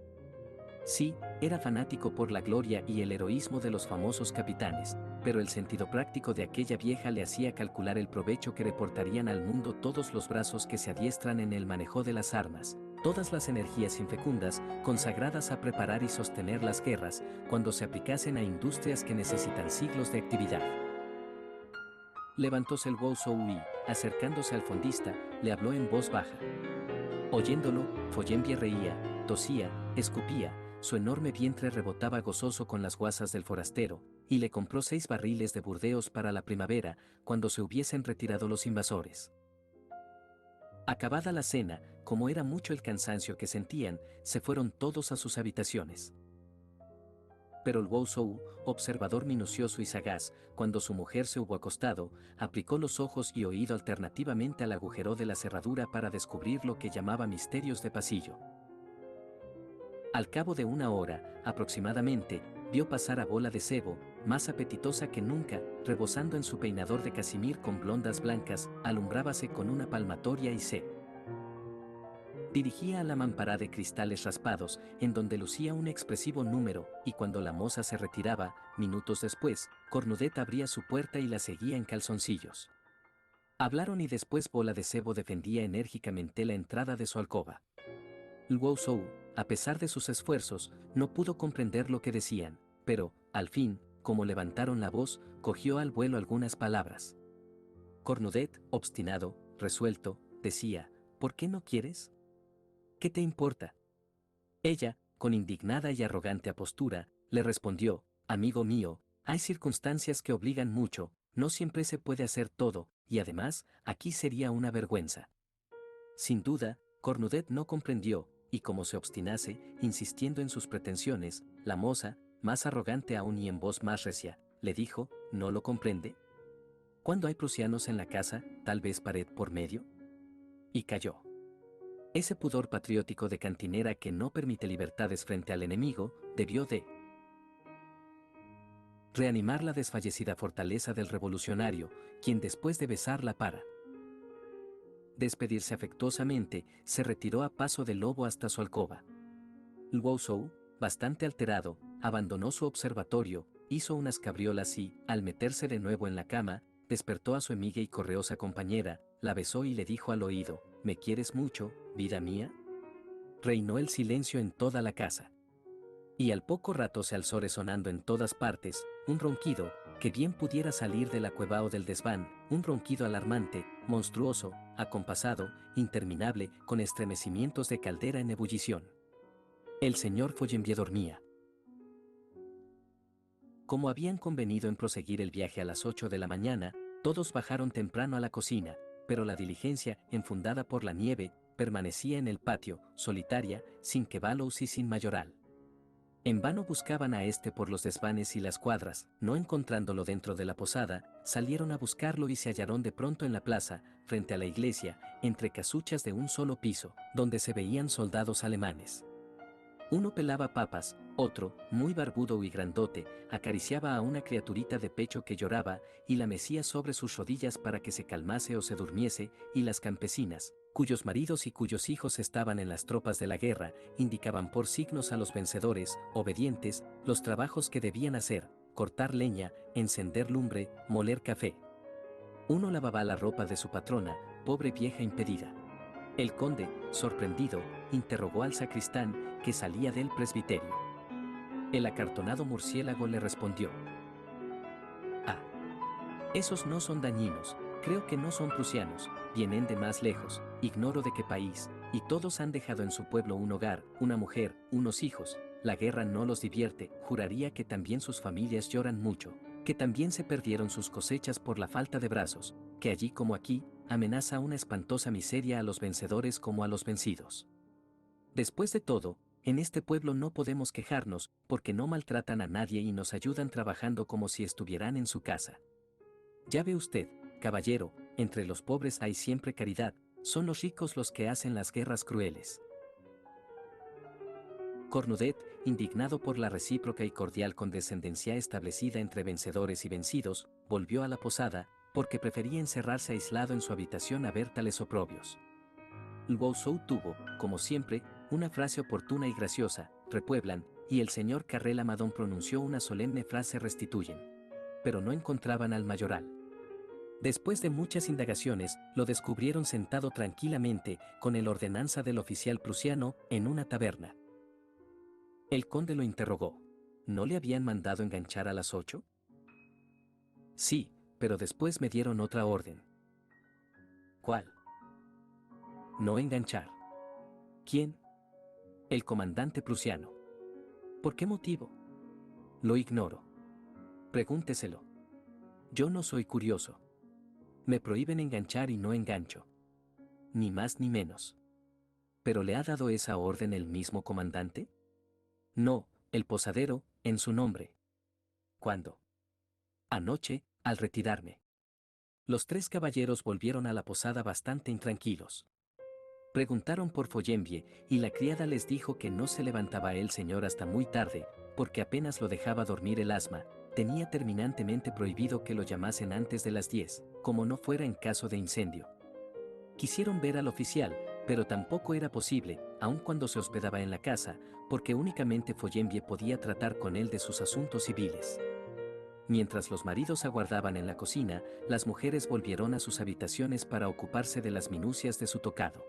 Speaker 1: Sí, era fanático por la gloria y el heroísmo de los famosos capitanes, pero el sentido práctico de aquella vieja le hacía calcular el provecho que reportarían al mundo todos los brazos que se adiestran en el manejo de las armas, todas las energías infecundas, consagradas a preparar y sostener las guerras, cuando se aplicasen a industrias que necesitan siglos de actividad. Levantóse el Wousou y, acercándose al fondista, le habló en voz baja. Oyéndolo, Follenvie reía, tosía, escupía, su enorme vientre rebotaba gozoso con las guasas del forastero, y le compró 6 barriles de Burdeos para la primavera, cuando se hubiesen retirado los invasores. Acabada la cena, como era mucho el cansancio que sentían, se fueron todos a sus habitaciones. Pero el Wousou, observador minucioso y sagaz, cuando su mujer se hubo acostado, aplicó los ojos y oído alternativamente al agujero de la cerradura para descubrir lo que llamaba misterios de pasillo. Al cabo de 1 hora, aproximadamente, vio pasar a Bola de Sebo, más apetitosa que nunca, rebosando en su peinador de casimir con blondas blancas, alumbrábase con una palmatoria y se dirigía a la mampara de cristales raspados, en donde lucía un expresivo número, y cuando la moza se retiraba, minutos después, Cornudet abría su puerta y la seguía en calzoncillos. Hablaron y después Bola de Sebo defendía enérgicamente la entrada de su alcoba. El Wousou, a pesar de sus esfuerzos, no pudo comprender lo que decían, pero, al fin, como levantaron la voz, cogió al vuelo algunas palabras. Cornudet, obstinado, resuelto, decía, ¿por qué no quieres? ¿Qué te importa? Ella, con indignada y arrogante apostura, le respondió, amigo mío, hay circunstancias que obligan mucho, no siempre se puede hacer todo, y además, aquí sería una vergüenza. Sin duda, Cornudet no comprendió, y como se obstinase, insistiendo en sus pretensiones, la moza, más arrogante aún y en voz más recia, le dijo, ¿no lo comprende? Cuando hay prusianos en la casa, tal vez pared por medio. Y calló. Ese pudor patriótico de cantinera que no permite libertades frente al enemigo, debió de reanimar la desfallecida fortaleza del revolucionario, quien después de besarla para despedirse afectuosamente, se retiró a paso de lobo hasta su alcoba. El Wousou, bastante alterado, abandonó su observatorio, hizo unas cabriolas y, al meterse de nuevo en la cama, despertó a su amiga y correosa compañera, la besó y le dijo al oído, ¿me quieres mucho, vida mía? Reinó el silencio en toda la casa. Y al poco rato se alzó resonando en todas partes, un ronquido, que bien pudiera salir de la cueva o del desván, un ronquido alarmante, monstruoso, acompasado, interminable, con estremecimientos de caldera en ebullición. El señor Follenvie dormía. Como habían convenido en proseguir el viaje a las 8 de la mañana, todos bajaron temprano a la cocina, pero la diligencia, enfundada por la nieve, permanecía en el patio, solitaria, sin Quevalos y sin mayoral. En vano buscaban a este por los desvanes y las cuadras, no encontrándolo dentro de la posada, salieron a buscarlo y se hallaron de pronto en la plaza, frente a la iglesia, entre casuchas de un solo piso, donde se veían soldados alemanes. Uno pelaba papas, otro, muy barbudo y grandote, acariciaba a una criaturita de pecho que lloraba y la mecía sobre sus rodillas para que se calmase o se durmiese, y las campesinas, cuyos maridos y cuyos hijos estaban en las tropas de la guerra, indicaban por signos a los vencedores, obedientes, los trabajos que debían hacer: cortar leña, encender lumbre, moler café. Uno lavaba la ropa de su patrona, pobre vieja impedida. El conde, sorprendido, interrogó al sacristán, que salía del presbiterio. El acartonado murciélago le respondió: «Ah, esos no son dañinos, creo que no son prusianos, vienen de más lejos, ignoro de qué país, y todos han dejado en su pueblo un hogar, una mujer, unos hijos. La guerra no los divierte, juraría que también sus familias lloran mucho, que también se perdieron sus cosechas por la falta de brazos, que allí como aquí, amenaza una espantosa miseria a los vencedores como a los vencidos. Después de todo, en este pueblo no podemos quejarnos, porque no maltratan a nadie y nos ayudan trabajando como si estuvieran en su casa. Ya ve usted, caballero, entre los pobres hay siempre caridad, son los ricos los que hacen las guerras crueles». Cornudet, indignado por la recíproca y cordial condescendencia establecida entre vencedores y vencidos, volvió a la posada, porque prefería encerrarse aislado en su habitación a ver tales oprobios. Lwousou tuvo, como siempre, una frase oportuna y graciosa: «repueblan», y el señor Carré Lamadon pronunció una solemne frase: «restituyen». Pero no encontraban al mayoral. Después de muchas indagaciones, lo descubrieron sentado tranquilamente, con el ordenanza del oficial prusiano, en una taberna. El conde lo interrogó: «¿No le habían mandado enganchar a las 8? «Sí, pero después me dieron otra orden». «¿Cuál?» «No enganchar». «¿Quién?» «El comandante prusiano». «¿Por qué motivo?» «Lo ignoro». «Pregúnteselo». «Yo no soy curioso. Me prohíben enganchar y no engancho. Ni más ni menos». «¿Pero le ha dado esa orden el mismo comandante?» «No, el posadero, en su nombre». «¿Cuándo?» «Anoche, al retirarme». Los tres caballeros volvieron a la posada bastante intranquilos. Preguntaron por Follenvie, y la criada les dijo que no se levantaba el señor hasta muy tarde, porque apenas lo dejaba dormir el asma, tenía terminantemente prohibido que lo llamasen antes de las 10, como no fuera en caso de incendio. Quisieron ver al oficial, pero tampoco era posible, aun cuando se hospedaba en la casa, porque únicamente Follenvie podía tratar con él de sus asuntos civiles. Mientras los maridos aguardaban en la cocina, las mujeres volvieron a sus habitaciones para ocuparse de las minucias de su tocado.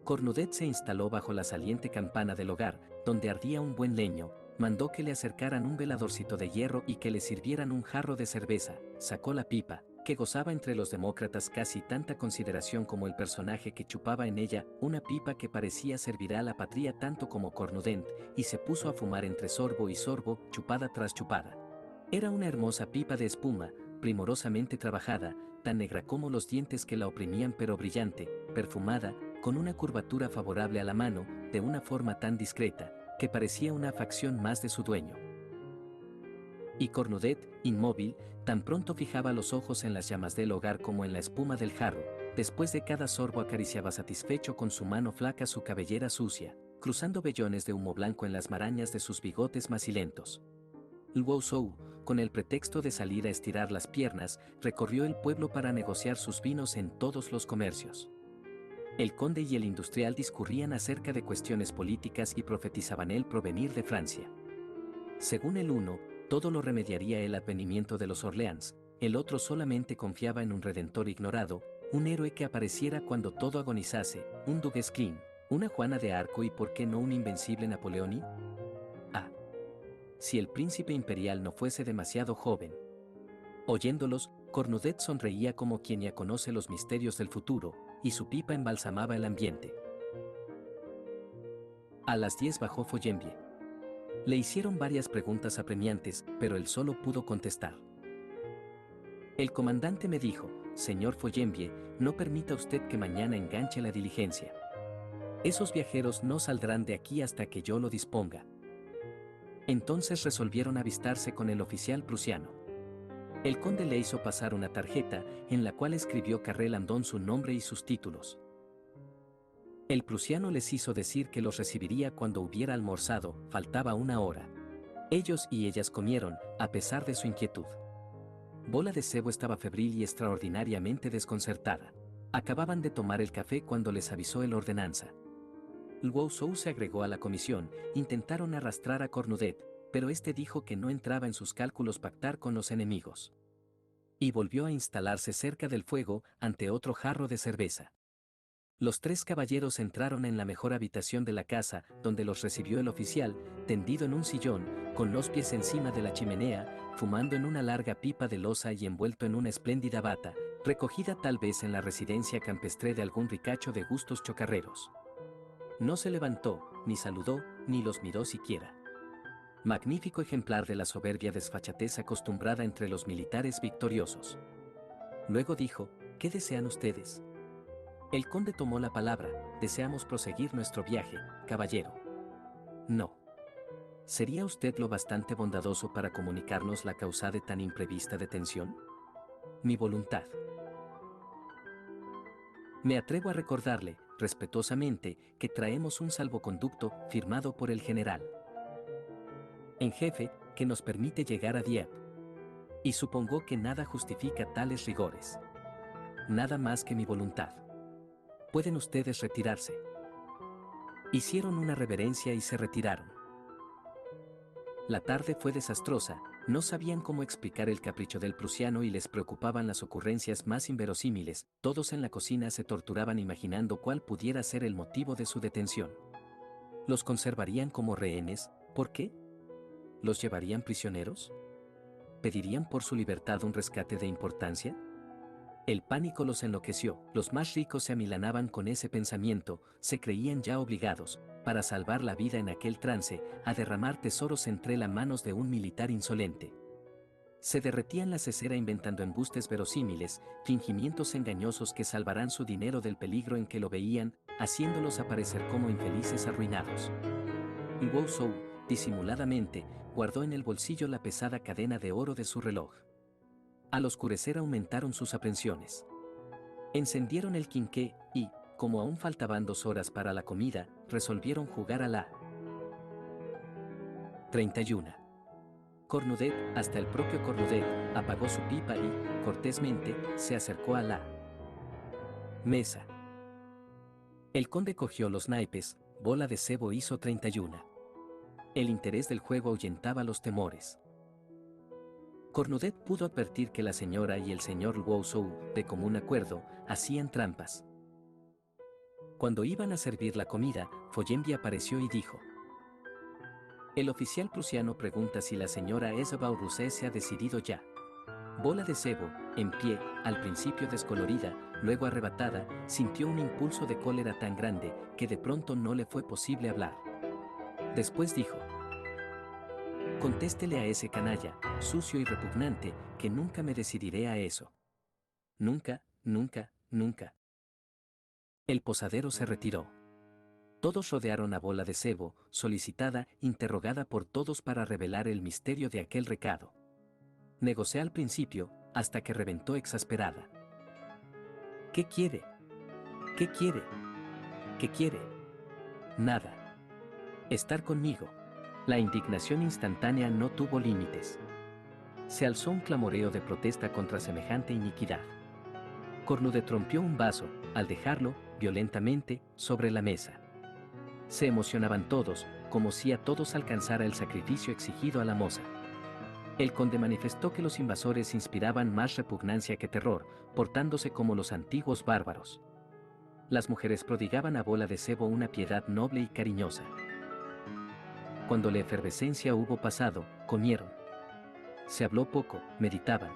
Speaker 1: Cornudet se instaló bajo la saliente campana del hogar, donde ardía un buen leño, mandó que le acercaran un veladorcito de hierro y que le sirvieran un jarro de cerveza, sacó la pipa, que gozaba entre los demócratas casi tanta consideración como el personaje que chupaba en ella, una pipa que parecía servir a la patria tanto como Cornudet, y se puso a fumar entre sorbo y sorbo, chupada tras chupada. Era una hermosa pipa de espuma, primorosamente trabajada, tan negra como los dientes que la oprimían, pero brillante, perfumada, con una curvatura favorable a la mano, de una forma tan discreta, que parecía una facción más de su dueño. Y Cornudet, inmóvil, tan pronto fijaba los ojos en las llamas del hogar como en la espuma del jarro, después de cada sorbo acariciaba satisfecho con su mano flaca su cabellera sucia, cruzando vellones de humo blanco en las marañas de sus bigotes macilentos. Lwousou, con el pretexto de salir a estirar las piernas, recorrió el pueblo para negociar sus vinos en todos los comercios. El conde y el industrial discurrían acerca de cuestiones políticas y profetizaban el provenir de Francia. Según el uno, todo lo remediaría el advenimiento de los Orleans, el otro solamente confiaba en un redentor ignorado, un héroe que apareciera cuando todo agonizase, un Du Guesclin, una Juana de Arco y por qué no un invencible Napoleoni. Ah, si el príncipe imperial no fuese demasiado joven. Oyéndolos, Cornudet sonreía como quien ya conoce los misterios del futuro, y su pipa embalsamaba el ambiente. A las 10 bajó Follenvie. Le hicieron varias preguntas apremiantes, pero él solo pudo contestar. «El comandante me dijo: señor Follenvie, no permita usted que mañana enganche la diligencia. Esos viajeros no saldrán de aquí hasta que yo lo disponga». Entonces resolvieron avistarse con el oficial prusiano. El conde le hizo pasar una tarjeta, en la cual escribió Carré Landon su nombre y sus títulos. El prusiano les hizo decir que los recibiría cuando hubiera almorzado, faltaba una hora. Ellos y ellas comieron, a pesar de su inquietud. Bola de Cebo estaba febril y extraordinariamente desconcertada. Acababan de tomar el café cuando les avisó el ordenanza. Lwousou se agregó a la comisión, intentaron arrastrar a Cornudet, pero este dijo que no entraba en sus cálculos pactar con los enemigos. Y volvió a instalarse cerca del fuego ante otro jarro de cerveza. Los tres caballeros entraron en la mejor habitación de la casa, donde los recibió el oficial, tendido en un sillón, con los pies encima de la chimenea, fumando en una larga pipa de loza y envuelto en una espléndida bata, recogida tal vez en la residencia campestre de algún ricacho de gustos chocarreros. No se levantó, ni saludó, ni los miró siquiera. Magnífico ejemplar de la soberbia desfachatez acostumbrada entre los militares victoriosos. Luego dijo: ¿qué desean ustedes? El conde tomó la palabra: deseamos proseguir nuestro viaje, caballero. No. ¿Sería usted lo bastante bondadoso para comunicarnos la causa de tan imprevista detención? Mi voluntad. Me atrevo a recordarle, respetuosamente, que traemos un salvoconducto firmado por el general en jefe, que nos permite llegar a Dieppe. Y supongo que nada justifica tales rigores. Nada más que mi voluntad. Pueden ustedes retirarse. Hicieron una reverencia y se retiraron. La tarde fue desastrosa, no sabían cómo explicar el capricho del prusiano y les preocupaban las ocurrencias más inverosímiles, todos en la cocina se torturaban imaginando cuál pudiera ser el motivo de su detención. ¿Los conservarían como rehenes? ¿Por qué? ¿Los llevarían prisioneros? ¿Pedirían por su libertad un rescate de importancia? El pánico los enloqueció, los más ricos se amilanaban con ese pensamiento, se creían ya obligados, para salvar la vida en aquel trance, a derramar tesoros entre las manos de un militar insolente. Se derretían la cesera inventando embustes verosímiles, fingimientos engañosos que salvarán su dinero del peligro en que lo veían, haciéndolos aparecer como infelices arruinados. Lwousou, disimuladamente, guardó en el bolsillo la pesada cadena de oro de su reloj. Al oscurecer aumentaron sus aprensiones. Encendieron el quinqué y, como aún faltaban 2 horas para la comida, resolvieron jugar a la 31. Cornudet, hasta el propio Cornudet, apagó su pipa y, cortésmente, se acercó a la mesa. El conde cogió los naipes, Bola de Cebo hizo 31. El interés del juego ahuyentaba los temores. Cornudet pudo advertir que la señora y el señor Lwousou, de común acuerdo, hacían trampas. Cuando iban a servir la comida, Follenvie apareció y dijo: el oficial prusiano pregunta si la señora Isabelle Rousset se ha decidido ya. Bola de Cebo, en pie, al principio descolorida, luego arrebatada, sintió un impulso de cólera tan grande que de pronto no le fue posible hablar. Después dijo: contéstele a ese canalla, sucio y repugnante, que nunca me decidiré a eso. Nunca, nunca, nunca. El posadero se retiró. Todos rodearon a Bola de Cebo, solicitada, interrogada por todos para revelar el misterio de aquel recado. Negocié al principio, hasta que reventó exasperada. ¿Qué quiere? ¿Qué quiere? ¿Qué quiere? Nada. Estar conmigo. La indignación instantánea no tuvo límites. Se alzó un clamoreo de protesta contra semejante iniquidad. Cornudet rompió un vaso, al dejarlo, violentamente, sobre la mesa. Se emocionaban todos, como si a todos alcanzara el sacrificio exigido a la moza. El conde manifestó que los invasores inspiraban más repugnancia que terror, portándose como los antiguos bárbaros. Las mujeres prodigaban a Bola de Cebo una piedad noble y cariñosa. Cuando la efervescencia hubo pasado, comieron. Se habló poco, meditaban.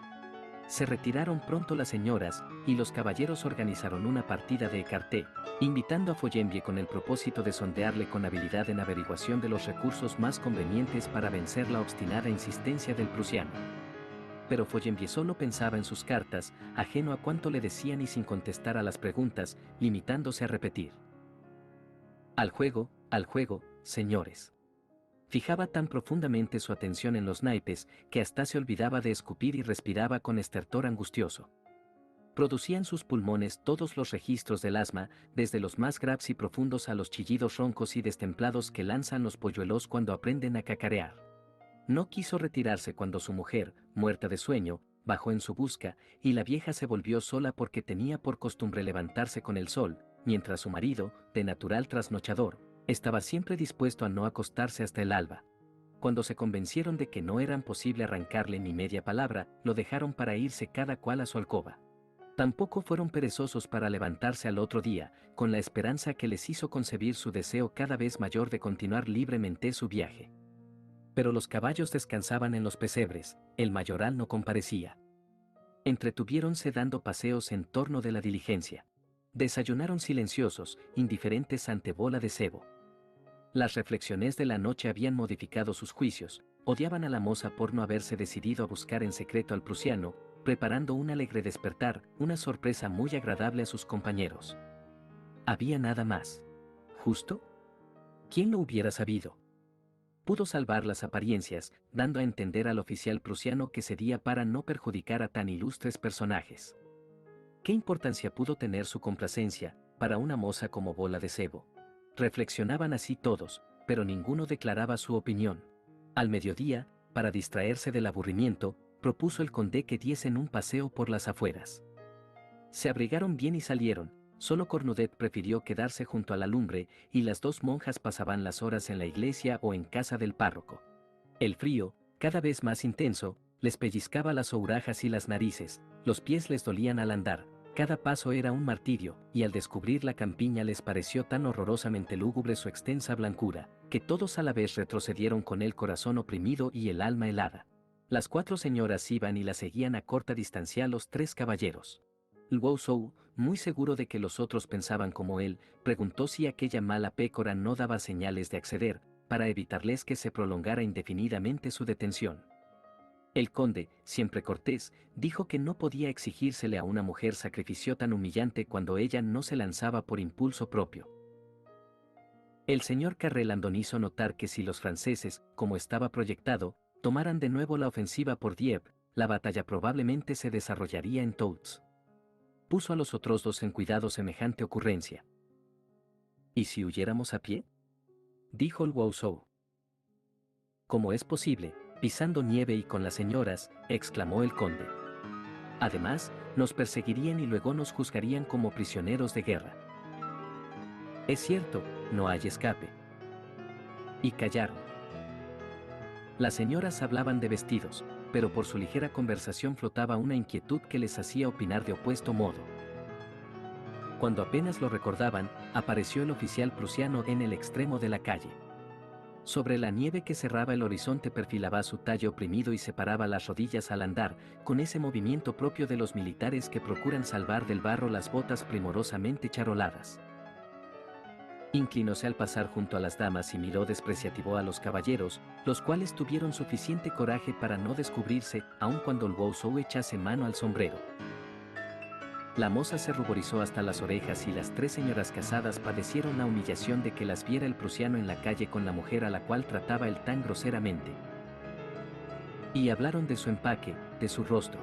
Speaker 1: Se retiraron pronto las señoras, y los caballeros organizaron una partida de écarté, invitando a Follenvie con el propósito de sondearle con habilidad en averiguación de los recursos más convenientes para vencer la obstinada insistencia del prusiano. Pero Follenvie solo pensaba en sus cartas, ajeno a cuanto le decían y sin contestar a las preguntas, limitándose a repetir: al juego, señores. Fijaba tan profundamente su atención en los naipes, que hasta se olvidaba de escupir y respiraba con estertor angustioso. Producían sus pulmones todos los registros del asma, desde los más graves y profundos a los chillidos roncos y destemplados que lanzan los polluelos cuando aprenden a cacarear. No quiso retirarse cuando su mujer, muerta de sueño, bajó en su busca, y la vieja se volvió sola porque tenía por costumbre levantarse con el sol, mientras su marido, de natural trasnochador, estaba siempre dispuesto a no acostarse hasta el alba. Cuando se convencieron de que no era posible arrancarle ni media palabra, lo dejaron para irse cada cual a su alcoba. Tampoco fueron perezosos para levantarse al otro día, con la esperanza que les hizo concebir su deseo cada vez mayor de continuar libremente su viaje. Pero los caballos descansaban en los pesebres, el mayoral no comparecía. Entretuviéronse dando paseos en torno de la diligencia. Desayunaron silenciosos, indiferentes ante Bola de Cebo. Las reflexiones de la noche habían modificado sus juicios, odiaban a la moza por no haberse decidido a buscar en secreto al prusiano, preparando un alegre despertar, una sorpresa muy agradable a sus compañeros. ¿Había nada más? ¿Justo? ¿Quién lo hubiera sabido? Pudo salvar las apariencias, dando a entender al oficial prusiano que cedía para no perjudicar a tan ilustres personajes. ¿Qué importancia pudo tener su complacencia para una moza como Bola de Cebo? Reflexionaban así todos, pero ninguno declaraba su opinión. Al mediodía, para distraerse del aburrimiento, propuso el conde que diesen un paseo por las afueras. Se abrigaron bien y salieron, solo Cornudet prefirió quedarse junto a la lumbre, y las dos monjas pasaban las horas en la iglesia o en casa del párroco. El frío, cada vez más intenso, les pellizcaba las ourajas y las narices, los pies les dolían al andar, cada paso era un martirio, y al descubrir la campiña les pareció tan horrorosamente lúgubre su extensa blancura, que todos a la vez retrocedieron con el corazón oprimido y el alma helada. Las cuatro señoras iban y la seguían a corta distancia los tres caballeros. Lwousou, muy seguro de que los otros pensaban como él, preguntó si aquella mala pécora no daba señales de acceder, para evitarles que se prolongara indefinidamente su detención. El conde, siempre cortés, dijo que no podía exigírsele a una mujer sacrificio tan humillante cuando ella no se lanzaba por impulso propio. El señor Carrelandon hizo notar que si los franceses, como estaba proyectado, tomaran de nuevo la ofensiva por Dieppe, la batalla probablemente se desarrollaría en Touts. Puso a los otros dos en cuidado semejante ocurrencia. ¿Y si huyéramos a pie?, dijo Lwousou. ¿Cómo es posible, pisando nieve y con las señoras?, exclamó el conde. Además, nos perseguirían y luego nos juzgarían como prisioneros de guerra. Es cierto, no hay escape. Y callaron. Las señoras hablaban de vestidos, pero por su ligera conversación flotaba una inquietud que les hacía opinar de opuesto modo. Cuando apenas lo recordaban, apareció el oficial prusiano en el extremo de la calle. Sobre la nieve que cerraba el horizonte perfilaba su talle oprimido y separaba las rodillas al andar, con ese movimiento propio de los militares que procuran salvar del barro las botas primorosamente charoladas. Inclinóse al pasar junto a las damas y miró despreciativo a los caballeros, los cuales tuvieron suficiente coraje para no descubrirse, aun cuando Lwousou echase mano al sombrero. La moza se ruborizó hasta las orejas y las tres señoras casadas padecieron la humillación de que las viera el prusiano en la calle con la mujer a la cual trataba él tan groseramente. Y hablaron de su empaque, de su rostro.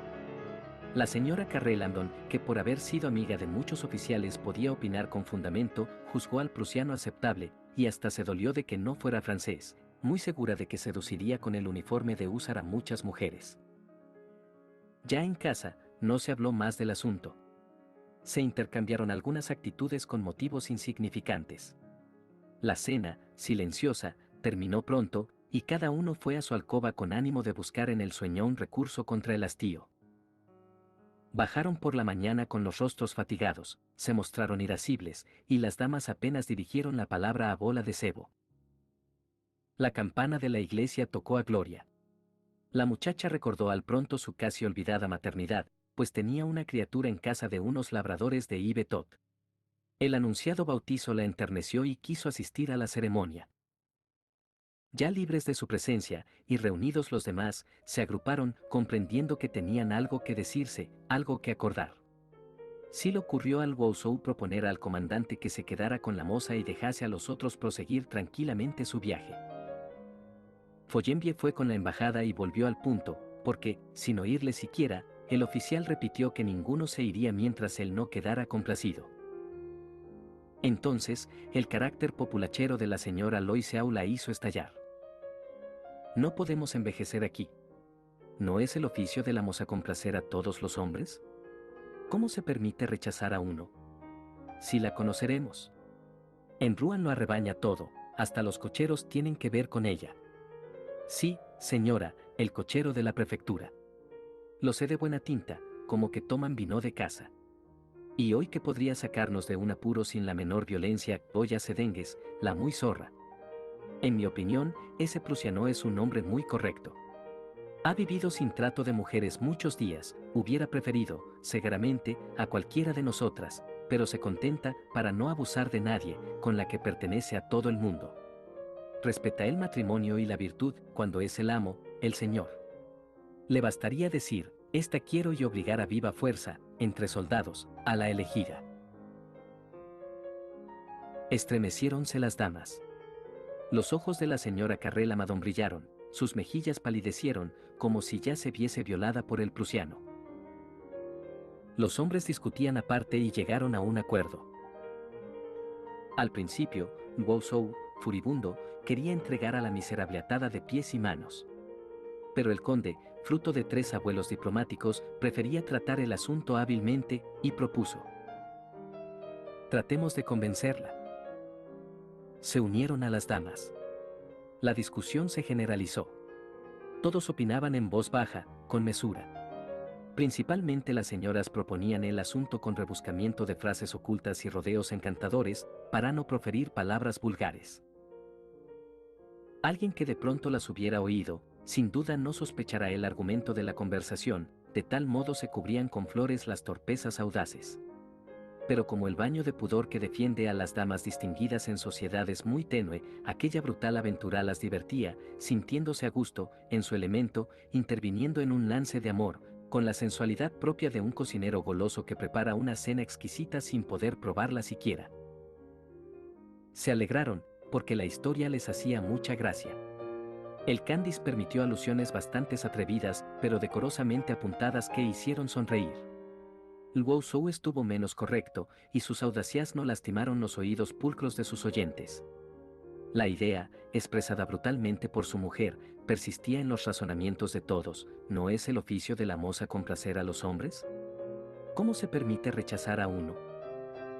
Speaker 1: La señora Carrelandon, que por haber sido amiga de muchos oficiales podía opinar con fundamento, juzgó al prusiano aceptable, y hasta se dolió de que no fuera francés, muy segura de que seduciría con el uniforme de húsar a muchas mujeres. Ya en casa, no se habló más del asunto. Se intercambiaron algunas actitudes con motivos insignificantes. La cena, silenciosa, terminó pronto, y cada uno fue a su alcoba con ánimo de buscar en el sueño un recurso contra el hastío. Bajaron por la mañana con los rostros fatigados, se mostraron irascibles, y las damas apenas dirigieron la palabra a Bola de Cebo. La campana de la iglesia tocó a Gloria. La muchacha recordó al pronto su casi olvidada maternidad, pues tenía una criatura en casa de unos labradores de Yvetot. El anunciado bautizo la enterneció y quiso asistir a la ceremonia. Ya libres de su presencia, y reunidos los demás, se agruparon, comprendiendo que tenían algo que decirse, algo que acordar. Sí le ocurrió al Lwousou proponer al comandante que se quedara con la moza y dejase a los otros proseguir tranquilamente su viaje. Follenvie fue con la embajada y volvió al punto, porque, sin oírle siquiera, el oficial repitió que ninguno se iría mientras él no quedara complacido. Entonces, el carácter populachero de la señora Loiseau la hizo estallar. No podemos envejecer aquí. ¿No es el oficio de la moza complacer a todos los hombres? ¿Cómo se permite rechazar a uno? Si la conoceremos. En Rouen lo arrebaña todo, hasta los cocheros tienen que ver con ella. Sí, señora, el cochero de la prefectura. Lo sé de buena tinta, como que toman vino de casa. Y hoy que podría sacarnos de un apuro sin la menor violencia, Goya Sedengues, la muy zorra. En mi opinión, ese prusiano es un hombre muy correcto. Ha vivido sin trato de mujeres muchos días, hubiera preferido, seguramente, a cualquiera de nosotras, pero se contenta, para no abusar de nadie, con la que pertenece a todo el mundo. Respeta el matrimonio y la virtud, cuando es el amo, el señor. Le bastaría decir, esta quiero y obligar a viva fuerza, entre soldados, a la elegida. Estremeciéronse las damas. Los ojos de la señora Carrel Madon brillaron, sus mejillas palidecieron, como si ya se viese violada por el prusiano. Los hombres discutían aparte y llegaron a un acuerdo. Al principio, Wousou, furibundo, quería entregar a la miserable atada de pies y manos. Pero el conde, fruto de 3 abuelos diplomáticos, prefería tratar el asunto hábilmente, y propuso: tratemos de convencerla. Se unieron a las damas. La discusión se generalizó. Todos opinaban en voz baja, con mesura. Principalmente las señoras proponían el asunto con rebuscamiento de frases ocultas y rodeos encantadores, para no proferir palabras vulgares. Alguien que de pronto las hubiera oído, sin duda no sospechará el argumento de la conversación, de tal modo se cubrían con flores las torpezas audaces. Pero como el baño de pudor que defiende a las damas distinguidas en sociedad es muy tenue, aquella brutal aventura las divertía, sintiéndose a gusto, en su elemento, interviniendo en un lance de amor, con la sensualidad propia de un cocinero goloso que prepara una cena exquisita sin poder probarla siquiera. Se alegraron, porque la historia les hacía mucha gracia. El Candice permitió alusiones bastante atrevidas, pero decorosamente apuntadas que hicieron sonreír. El Wousou estuvo menos correcto, y sus audacias no lastimaron los oídos pulcros de sus oyentes. La idea, expresada brutalmente por su mujer, persistía en los razonamientos de todos: ¿no es el oficio de la moza complacer a los hombres? ¿Cómo se permite rechazar a uno?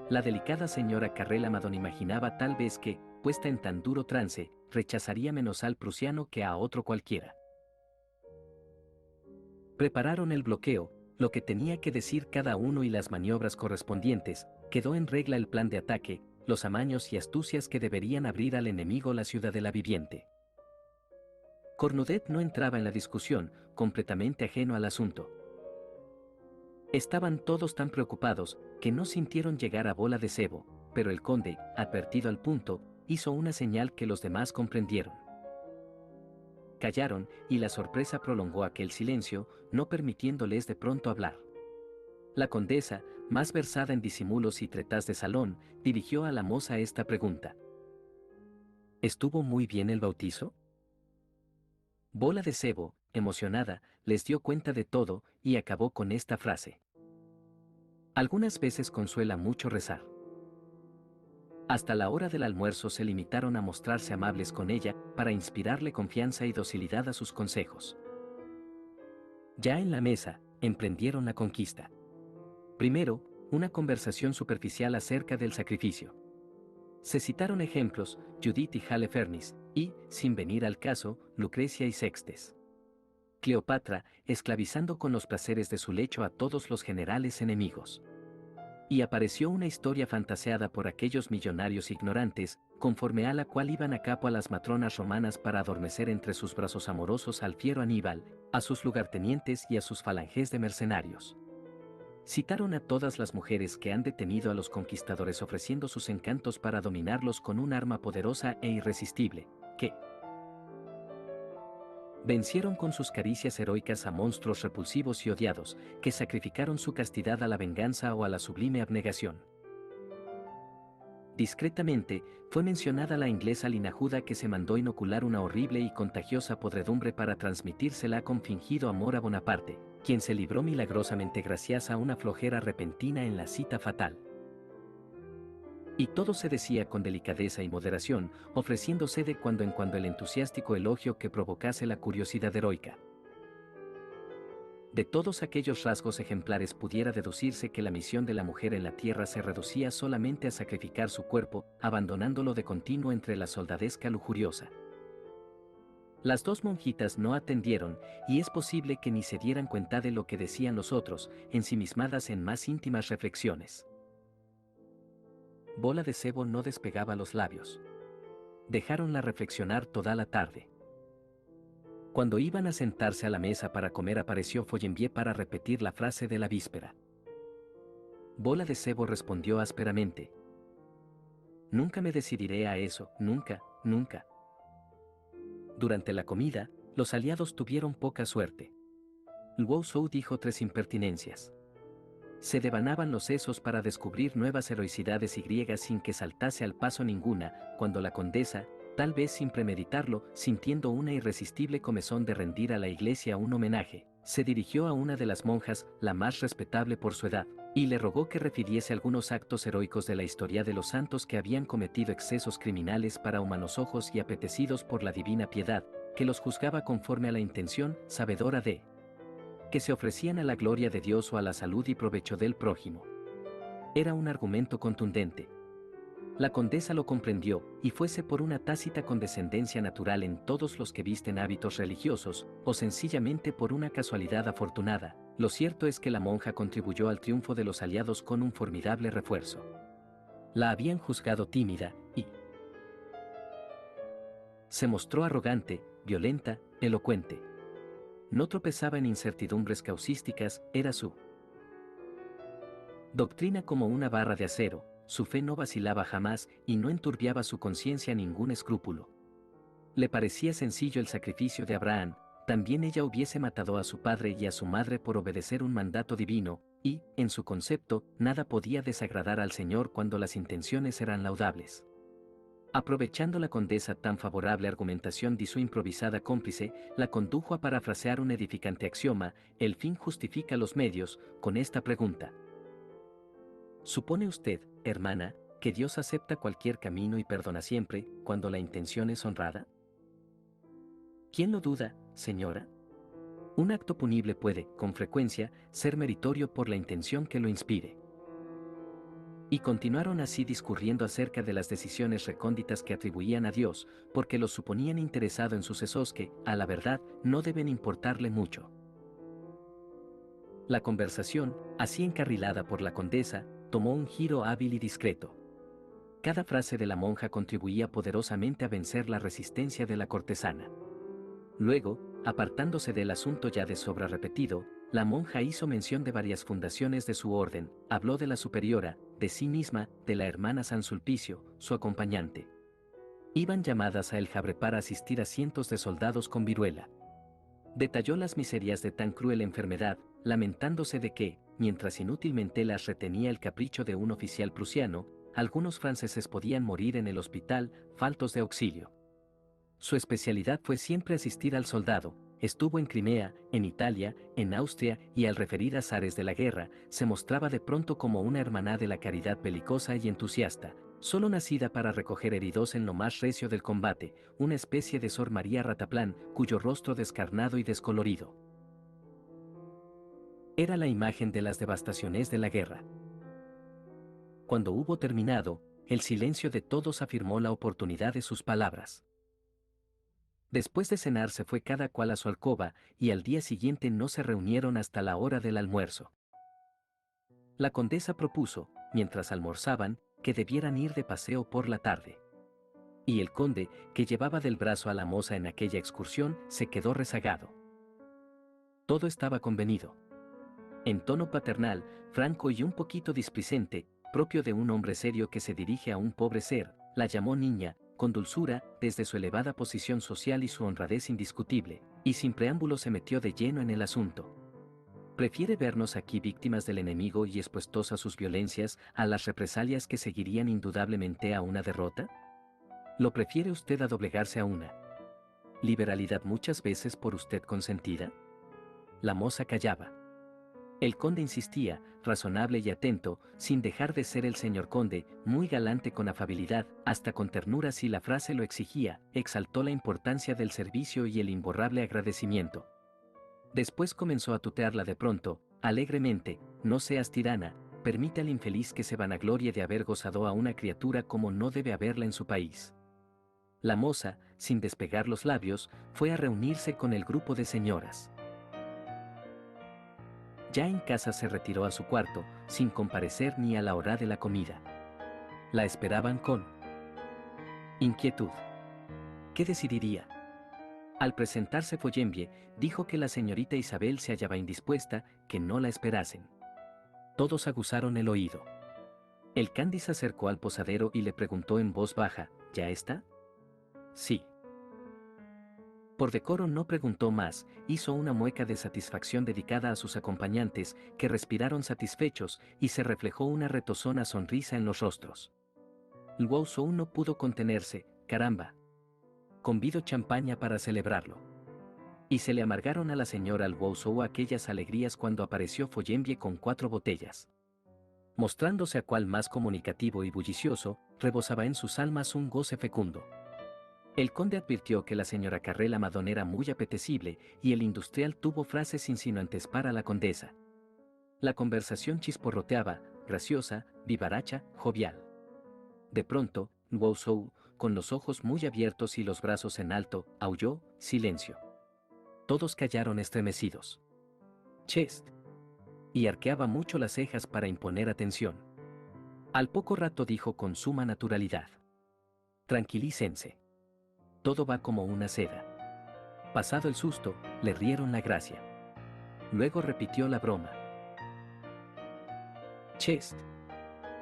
Speaker 1: La delicada señora Carrel Madon imaginaba tal vez que, puesta en tan duro trance, rechazaría menos al prusiano que a otro cualquiera. Prepararon el bloqueo, lo que tenía que decir cada uno y las maniobras correspondientes, quedó en regla el plan de ataque, los amaños y astucias que deberían abrir al enemigo la ciudadela viviente. Cornudet no entraba en la discusión, completamente ajeno al asunto. Estaban todos tan preocupados, que no sintieron llegar a bola de cebo, pero el conde, advertido al punto, hizo una señal que los demás comprendieron. Callaron, y la sorpresa prolongó aquel silencio, no permitiéndoles de pronto hablar. La condesa, más versada en disimulos y tretas de salón, dirigió a la moza esta pregunta: ¿estuvo muy bien el bautizo? Bola de cebo, emocionada, les dio cuenta de todo, y acabó con esta frase: algunas veces consuela mucho rezar. Hasta la hora del almuerzo se limitaron a mostrarse amables con ella, para inspirarle confianza y docilidad a sus consejos. Ya en la mesa, emprendieron la conquista. Primero, una conversación superficial acerca del sacrificio. Se citaron ejemplos, Judith y Halifernes, y, sin venir al caso, Lucrecia y Sextes. Cleopatra, esclavizando con los placeres de su lecho a todos los generales enemigos. Y apareció una historia fantaseada por aquellos millonarios ignorantes, conforme a la cual iban a capo a las matronas romanas para adormecer entre sus brazos amorosos al fiero Aníbal, a sus lugartenientes y a sus falanges de mercenarios. Citaron a todas las mujeres que han detenido a los conquistadores ofreciendo sus encantos para dominarlos con un arma poderosa e irresistible, que vencieron con sus caricias heroicas a monstruos repulsivos y odiados, que sacrificaron su castidad a la venganza o a la sublime abnegación. Discretamente, fue mencionada la inglesa linajuda que se mandó inocular una horrible y contagiosa podredumbre para transmitírsela con fingido amor a Bonaparte, quien se libró milagrosamente gracias a una flojera repentina en la cita fatal. Y todo se decía con delicadeza y moderación, ofreciéndose de cuando en cuando el entusiástico elogio que provocase la curiosidad heroica. De todos aquellos rasgos ejemplares pudiera deducirse que la misión de la mujer en la tierra se reducía solamente a sacrificar su cuerpo, abandonándolo de continuo entre la soldadesca lujuriosa. Las dos monjitas no atendieron, y es posible que ni se dieran cuenta de lo que decían los otros, ensimismadas en más íntimas reflexiones. Bola de Cebo no despegaba los labios. Dejáronla reflexionar toda la tarde. Cuando iban a sentarse a la mesa para comer apareció Follenvier para repetir la frase de la víspera. Bola de Cebo respondió ásperamente. Nunca me decidiré a eso, nunca, nunca. Durante la comida, los aliados tuvieron poca suerte. Wosou dijo 3 impertinencias. Se devanaban los sesos para descubrir nuevas heroicidades y griegas sin que saltase al paso ninguna, cuando la condesa, tal vez sin premeditarlo, sintiendo una irresistible comezón de rendir a la iglesia un homenaje, se dirigió a una de las monjas, la más respetable por su edad, y le rogó que refiriese algunos actos heroicos de la historia de los santos que habían cometido excesos criminales para humanos ojos y apetecidos por la divina piedad, que los juzgaba conforme a la intención, sabedora de que se ofrecían a la gloria de Dios o a la salud y provecho del prójimo. Era un argumento contundente. La condesa lo comprendió, y fuese por una tácita condescendencia natural en todos los que visten hábitos religiosos, o sencillamente por una casualidad afortunada, lo cierto es que la monja contribuyó al triunfo de los aliados con un formidable refuerzo. La habían juzgado tímida, y se mostró arrogante, violenta, elocuente. No tropezaba en incertidumbres causísticas, era su doctrina como una barra de acero, su fe no vacilaba jamás y no enturbiaba su conciencia ningún escrúpulo. Le parecía sencillo el sacrificio de Abraham, también ella hubiese matado a su padre y a su madre por obedecer un mandato divino, y, en su concepto, nada podía desagradar al Señor cuando las intenciones eran laudables. Aprovechando la condesa tan favorable argumentación de su improvisada cómplice, la condujo a parafrasear un edificante axioma, el fin justifica los medios, con esta pregunta. ¿Supone usted, hermana, que Dios acepta cualquier camino y perdona siempre, cuando la intención es honrada? ¿Quién lo duda, señora? Un acto punible puede, con frecuencia, ser meritorio por la intención que lo inspire. Y continuaron así discurriendo acerca de las decisiones recónditas que atribuían a Dios, porque los suponían interesado en sucesos que, a la verdad, no deben importarle mucho. La conversación, así encarrilada por la condesa, tomó un giro hábil y discreto. Cada frase de la monja contribuía poderosamente a vencer la resistencia de la cortesana. Luego, apartándose del asunto ya de sobra repetido, la monja hizo mención de varias fundaciones de su orden, habló de la superiora, de sí misma, de la hermana San Sulpicio, su acompañante. Iban llamadas a El Havre para asistir a cientos de soldados con viruela. Detalló las miserias de tan cruel enfermedad, lamentándose de que, mientras inútilmente las retenía el capricho de un oficial prusiano, algunos franceses podían morir en el hospital, faltos de auxilio. Su especialidad fue siempre asistir al soldado. Estuvo en Crimea, en Italia, en Austria y al referir azares de la guerra, se mostraba de pronto como una hermana de la caridad belicosa y entusiasta, solo nacida para recoger heridos en lo más recio del combate, una especie de Sor María Rataplan, cuyo rostro descarnado y descolorido era la imagen de las devastaciones de la guerra. Cuando hubo terminado, el silencio de todos afirmó la oportunidad de sus palabras. Después de cenar se fue cada cual a su alcoba, y al día siguiente no se reunieron hasta la hora del almuerzo. La condesa propuso, mientras almorzaban, que debieran ir de paseo por la tarde. Y el conde, que llevaba del brazo a la moza en aquella excursión, se quedó rezagado. Todo estaba convenido. En tono paternal, franco y un poquito displicente, propio de un hombre serio que se dirige a un pobre ser, la llamó niña, con dulzura, desde su elevada posición social y su honradez indiscutible, y sin preámbulo se metió de lleno en el asunto. ¿Prefiere vernos aquí víctimas del enemigo y expuestos a sus violencias, a las represalias que seguirían indudablemente a una derrota? ¿Lo prefiere usted a doblegarse a una liberalidad muchas veces por usted consentida? La moza callaba. El conde insistía, razonable y atento, sin dejar de ser el señor conde, muy galante con afabilidad, hasta con ternura si la frase lo exigía, exaltó la importancia del servicio y el imborrable agradecimiento. Después comenzó a tutearla de pronto, alegremente: no seas tirana, permite al infeliz que se vanaglorie de haber gozado a una criatura como no debe haberla en su país. La moza, sin despegar los labios, fue a reunirse con el grupo de señoras. Ya en casa se retiró a su cuarto, sin comparecer ni a la hora de la comida. La esperaban con inquietud. ¿Qué decidiría? Al presentarse Follenvie, dijo que la señorita Isabel se hallaba indispuesta, que no la esperasen. Todos aguzaron el oído. El candi se acercó al posadero y le preguntó en voz baja: ¿ya está? Sí. Por decoro no preguntó más, hizo una mueca de satisfacción dedicada a sus acompañantes, que respiraron satisfechos, y se reflejó una retozona sonrisa en los rostros. Lwousou no pudo contenerse: caramba. Convido champaña para celebrarlo. Y se le amargaron a la señora Lwousou aquellas alegrías cuando apareció Follenvie con 4 botellas. Mostrándose a cual más comunicativo y bullicioso, rebosaba en sus almas un goce fecundo. El conde advirtió que la señora Carrel Amadón era muy apetecible, y el industrial tuvo frases insinuantes para la condesa. La conversación chisporroteaba, graciosa, vivaracha, jovial. De pronto, Lwousou, con los ojos muy abiertos y los brazos en alto, aulló: silencio. Todos callaron estremecidos. Chest. Y arqueaba mucho las cejas para imponer atención. Al poco rato dijo con suma naturalidad: tranquilícense. Todo va como una seda. Pasado el susto, le rieron la gracia. Luego repitió la broma. Chest.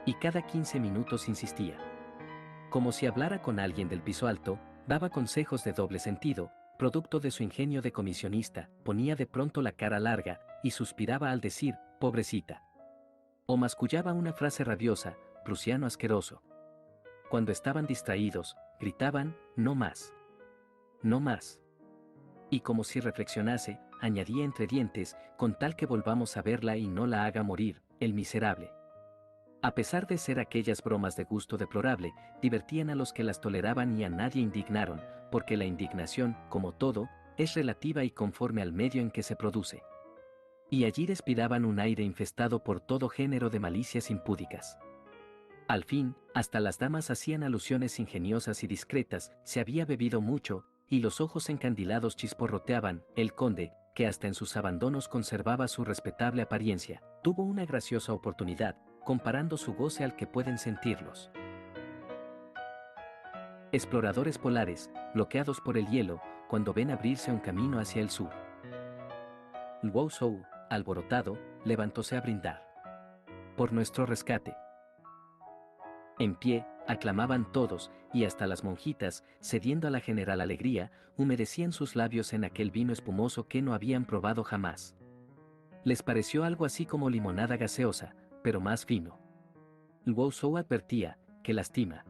Speaker 1: Y cada 15 minutos insistía. Como si hablara con alguien del piso alto, daba consejos de doble sentido, producto de su ingenio de comisionista, ponía de pronto la cara larga, y suspiraba al decir: pobrecita. O mascullaba una frase rabiosa: prusiano asqueroso. Cuando estaban distraídos, gritaban: no más. No más. Y como si reflexionase, añadía entre dientes: con tal que volvamos a verla y no la haga morir, el miserable. A pesar de ser aquellas bromas de gusto deplorable, divertían a los que las toleraban y a nadie indignaron, porque la indignación, como todo, es relativa y conforme al medio en que se produce. Y allí respiraban un aire infestado por todo género de malicias impúdicas. Al fin, hasta las damas hacían alusiones ingeniosas y discretas: se había bebido mucho, y los ojos encandilados chisporroteaban. El conde, que hasta en sus abandonos conservaba su respetable apariencia, tuvo una graciosa oportunidad, comparando su goce al que pueden sentirlos exploradores polares, bloqueados por el hielo, cuando ven abrirse un camino hacia el sur. Lwousou, alborotado, levantóse a brindar. Por nuestro rescate. En pie, aclamaban todos, y hasta las monjitas, cediendo a la general alegría, humedecían sus labios en aquel vino espumoso que no habían probado jamás. Les pareció algo así como limonada gaseosa, pero más fino. Lwousou advertía: que lastima.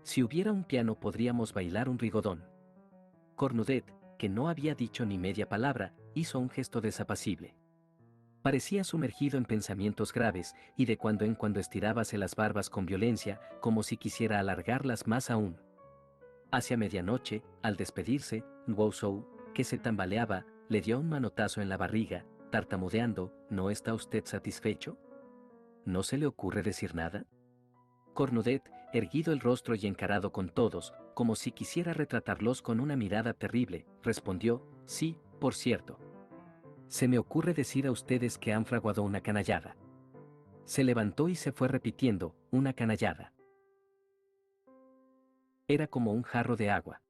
Speaker 1: Si hubiera un piano podríamos bailar un rigodón. Cornudet, que no había dicho ni media palabra, hizo un gesto desapacible. Parecía sumergido en pensamientos graves, y de cuando en cuando estirábase las barbas con violencia, como si quisiera alargarlas más aún. Hacia medianoche, al despedirse, Lwousou, que se tambaleaba, le dio un manotazo en la barriga, tartamudeando: ¿no está usted satisfecho? ¿No se le ocurre decir nada? Cornudet, erguido el rostro y encarado con todos, como si quisiera retratarlos con una mirada terrible, respondió: sí, por cierto. Se me ocurre decir a ustedes que han fraguado una canallada. Se levantó y se fue repitiendo: una canallada. Era como un jarro de agua.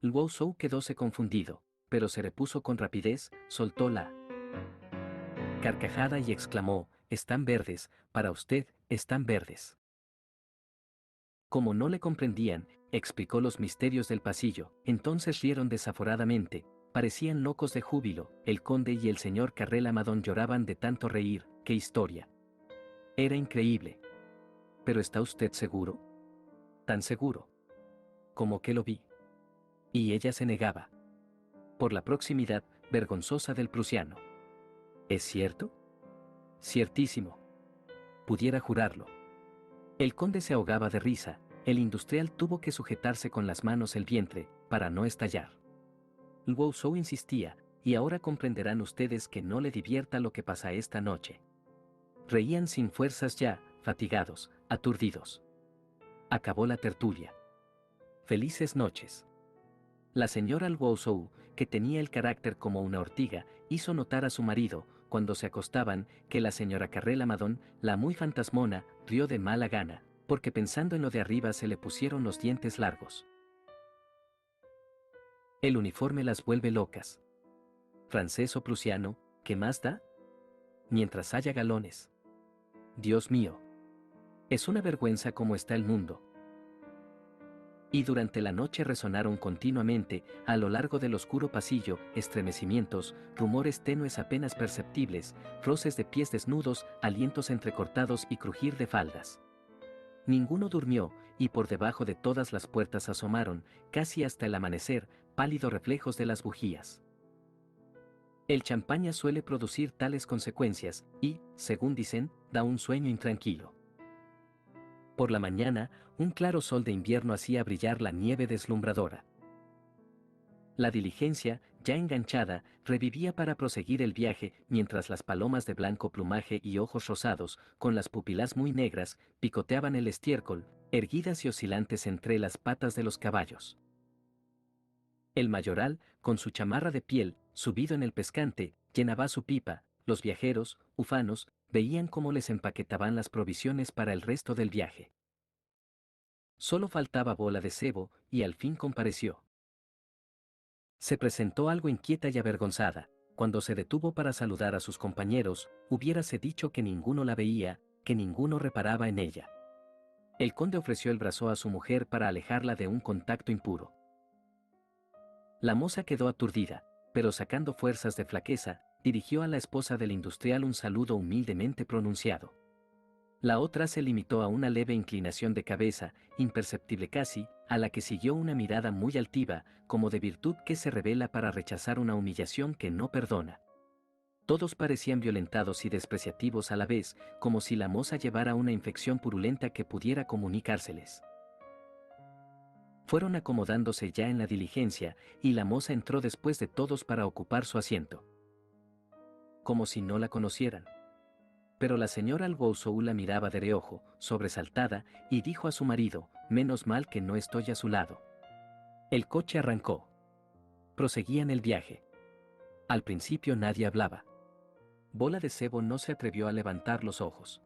Speaker 1: Lwousou quedóse confundido, pero se repuso con rapidez, soltó la carcajada y exclamó: están verdes, para usted, están verdes. Como no le comprendían, explicó los misterios del pasillo, entonces rieron desaforadamente, parecían locos de júbilo. El conde y el señor Carrel Amadón lloraban de tanto reír. ¡Qué historia! Era increíble. ¿Pero está usted seguro? Tan seguro. Como que lo vi. Y ella se negaba. Por la proximidad vergonzosa del prusiano. ¿Es cierto? Ciertísimo. Pudiera jurarlo. El conde se ahogaba de risa, el industrial tuvo que sujetarse con las manos el vientre, para no estallar. Luo Shou insistía, y ahora comprenderán ustedes que no le divierta lo que pasa esta noche. Reían sin fuerzas ya, fatigados, aturdidos. Acabó la tertulia. Felices noches. La señora Luo Shou, que tenía el carácter como una ortiga, hizo notar a su marido, cuando se acostaban, que la señora Carrel Amadón, la muy fantasmona, rió de mala gana, porque pensando en lo de arriba se le pusieron los dientes largos. El uniforme las vuelve locas. Francés o prusiano, ¿qué más da? Mientras haya galones. Dios mío. Es una vergüenza cómo está el mundo. Y durante la noche resonaron continuamente, a lo largo del oscuro pasillo, estremecimientos, rumores tenues apenas perceptibles, roces de pies desnudos, alientos entrecortados y crujir de faldas. Ninguno durmió, y por debajo de todas las puertas asomaron, casi hasta el amanecer, pálidos reflejos de las bujías. El champaña suele producir tales consecuencias, y, según dicen, da un sueño intranquilo. Por la mañana, un claro sol de invierno hacía brillar la nieve deslumbradora. La diligencia, ya enganchada, revivía para proseguir el viaje, mientras las palomas de blanco plumaje y ojos rosados, con las pupilas muy negras, picoteaban el estiércol, erguidas y oscilantes entre las patas de los caballos. El mayoral, con su chamarra de piel, subido en el pescante, llenaba su pipa. Los viajeros, ufanos, veían cómo les empaquetaban las provisiones para el resto del viaje. Solo faltaba Bola de Cebo, y al fin compareció. Se presentó algo inquieta y avergonzada. Cuando se detuvo para saludar a sus compañeros, hubiérase dicho que ninguno la veía, que ninguno reparaba en ella. El conde ofreció el brazo a su mujer para alejarla de un contacto impuro. La moza quedó aturdida, pero sacando fuerzas de flaqueza, dirigió a la esposa del industrial un saludo humildemente pronunciado. La otra se limitó a una leve inclinación de cabeza, imperceptible casi, a la que siguió una mirada muy altiva, como de virtud que se revela para rechazar una humillación que no perdona. Todos parecían violentados y despreciativos a la vez, como si la moza llevara una infección purulenta que pudiera comunicárseles. Fueron acomodándose ya en la diligencia, y la moza entró después de todos para ocupar su asiento. Como si no la conocieran. Pero la señora Luo Shou la miraba de reojo, sobresaltada, y dijo a su marido, menos mal que no estoy a su lado. El coche arrancó. Proseguían el viaje. Al principio nadie hablaba. Bola de Cebo no se atrevió a levantar los ojos.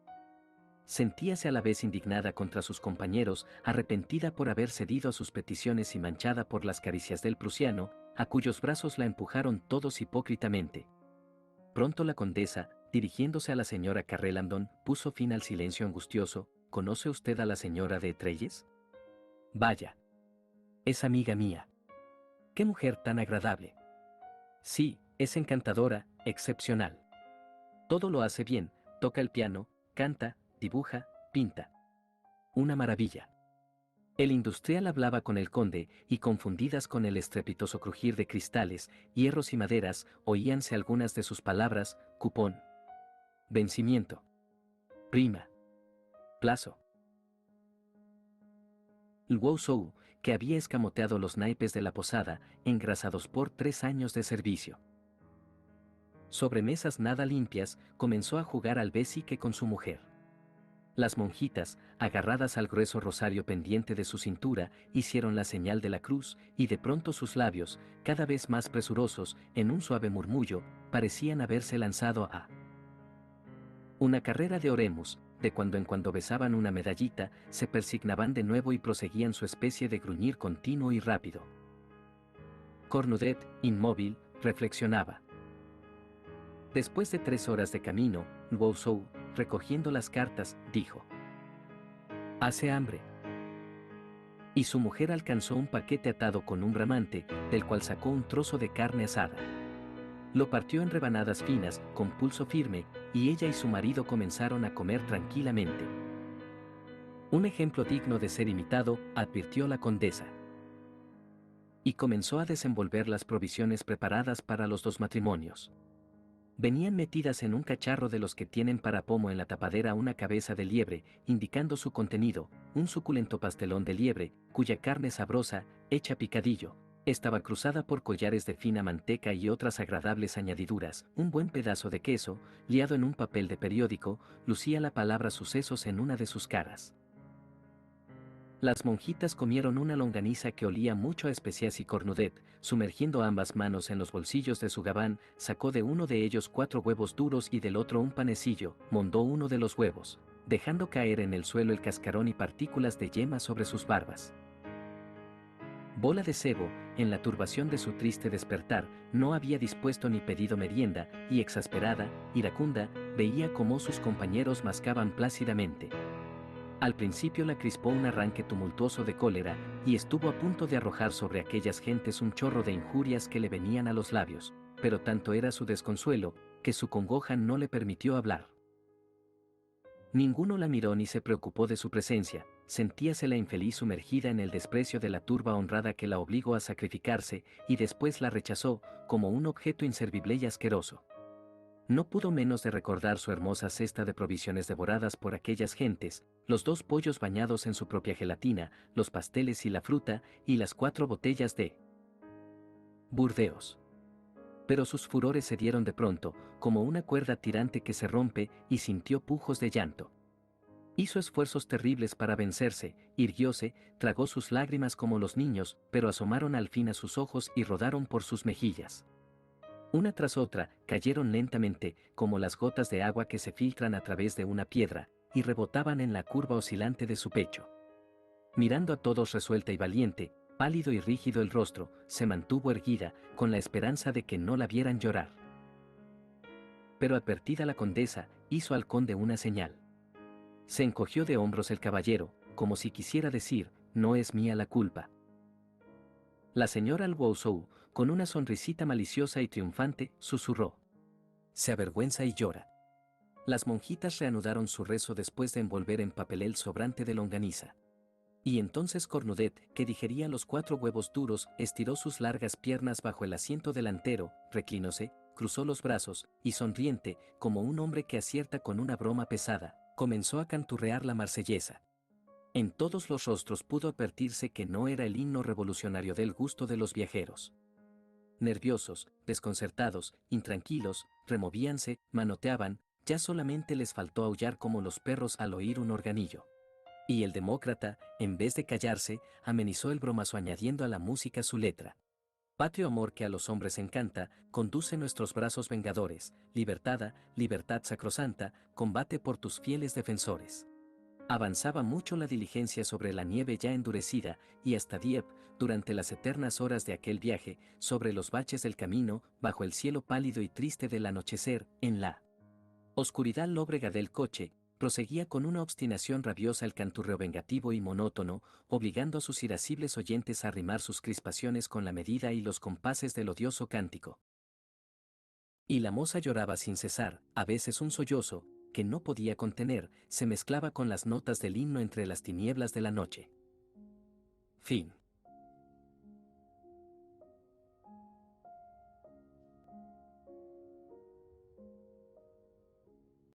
Speaker 1: Sentíase a la vez indignada contra sus compañeros, arrepentida por haber cedido a sus peticiones y manchada por las caricias del prusiano, a cuyos brazos la empujaron todos hipócritamente. Pronto la condesa, dirigiéndose a la señora Carrelandon, puso fin al silencio angustioso. ¿Conoce usted a la señora de Trelles? Vaya. Es amiga mía. ¡Qué mujer tan agradable! Sí, es encantadora, excepcional. Todo lo hace bien, toca el piano, canta, dibuja, pinta. Una maravilla. El industrial hablaba con el conde, y confundidas con el estrepitoso crujir de cristales, hierros y maderas, oíanse algunas de sus palabras: cupón, vencimiento, prima, plazo. Luo Shou, que había escamoteado los naipes de la posada, engrasados por 3 años de servicio. Sobre mesas nada limpias, comenzó a jugar al besique con su mujer. Las monjitas, agarradas al grueso rosario pendiente de su cintura, hicieron la señal de la cruz, y de pronto sus labios, cada vez más presurosos, en un suave murmullo, parecían haberse lanzado a una carrera de oremus. De cuando en cuando besaban una medallita, se persignaban de nuevo y proseguían su especie de gruñir continuo y rápido. Cornudet, inmóvil, reflexionaba. Después de 3 horas de camino, Luo Shou, recogiendo las cartas, dijo: «Hace hambre». Y su mujer alcanzó un paquete atado con un ramante, del cual sacó un trozo de carne asada. Lo partió en rebanadas finas, con pulso firme, y ella y su marido comenzaron a comer tranquilamente. Un ejemplo digno de ser imitado, advirtió la condesa. Y comenzó a desenvolver las provisiones preparadas para los 2 matrimonios. Venían metidas en un cacharro de los que tienen para pomo en la tapadera una cabeza de liebre, indicando su contenido, un suculento pastelón de liebre, cuya carne sabrosa, hecha picadillo, estaba cruzada por collares de fina manteca y otras agradables añadiduras. Un buen pedazo de queso, liado en un papel de periódico, lucía la palabra sucesos en una de sus caras. Las monjitas comieron una longaniza que olía mucho a especias y cornudet. Sumergiendo ambas manos en los bolsillos de su gabán, sacó de uno de ellos 4 huevos duros y del otro un panecillo, mondó uno de los huevos, dejando caer en el suelo el cascarón y partículas de yema sobre sus barbas. Bola de cebo, en la turbación de su triste despertar, no había dispuesto ni pedido merienda, y exasperada, iracunda, veía cómo sus compañeros mascaban plácidamente. Al principio la crispó un arranque tumultuoso de cólera, y estuvo a punto de arrojar sobre aquellas gentes un chorro de injurias que le venían a los labios, pero tanto era su desconsuelo, que su congoja no le permitió hablar. Ninguno la miró ni se preocupó de su presencia, sentíase la infeliz sumergida en el desprecio de la turba honrada que la obligó a sacrificarse, y después la rechazó, como un objeto inservible y asqueroso. No pudo menos de recordar su hermosa cesta de provisiones devoradas por aquellas gentes, los 2 pollos bañados en su propia gelatina, los pasteles y la fruta, y las 4 botellas de Burdeos. Pero sus furores se dieron de pronto, como una cuerda tirante que se rompe, y sintió pujos de llanto. Hizo esfuerzos terribles para vencerse, irguióse, tragó sus lágrimas como los niños, pero asomaron al fin a sus ojos y rodaron por sus mejillas. Una tras otra, cayeron lentamente, como las gotas de agua que se filtran a través de una piedra, y rebotaban en la curva oscilante de su pecho. Mirando a todos resuelta y valiente, pálido y rígido el rostro, se mantuvo erguida, con la esperanza de que no la vieran llorar. Pero advertida la condesa, hizo al conde una señal. Se encogió de hombros el caballero, como si quisiera decir, no es mía la culpa. La señora Alwousou, con una sonrisita maliciosa y triunfante, susurró. Se avergüenza y llora. Las monjitas reanudaron su rezo después de envolver en papel el sobrante de longaniza. Y entonces Cornudet, que digería los 4 huevos duros, estiró sus largas piernas bajo el asiento delantero, reclinóse, cruzó los brazos, y sonriente, como un hombre que acierta con una broma pesada, comenzó a canturrear la marsellesa. En todos los rostros pudo advertirse que no era el himno revolucionario del gusto de los viajeros. Nerviosos, desconcertados, intranquilos, removíanse, manoteaban, ya solamente les faltó aullar como los perros al oír un organillo. Y el demócrata, en vez de callarse, amenizó el bromazo añadiendo a la música su letra. Patrio amor que a los hombres encanta, conduce nuestros brazos vengadores, libertad, libertad sacrosanta, combate por tus fieles defensores. Avanzaba mucho la diligencia sobre la nieve ya endurecida, y hasta Dieppe, durante las eternas horas de aquel viaje, sobre los baches del camino, bajo el cielo pálido y triste del anochecer, en la oscuridad lóbrega del coche, proseguía con una obstinación rabiosa el canturreo vengativo y monótono, obligando a sus irascibles oyentes a arrimar sus crispaciones con la medida y los compases del odioso cántico. Y la moza lloraba sin cesar, a veces un sollozo, que no podía contener, se mezclaba con las notas del himno entre las tinieblas de la noche. Fin.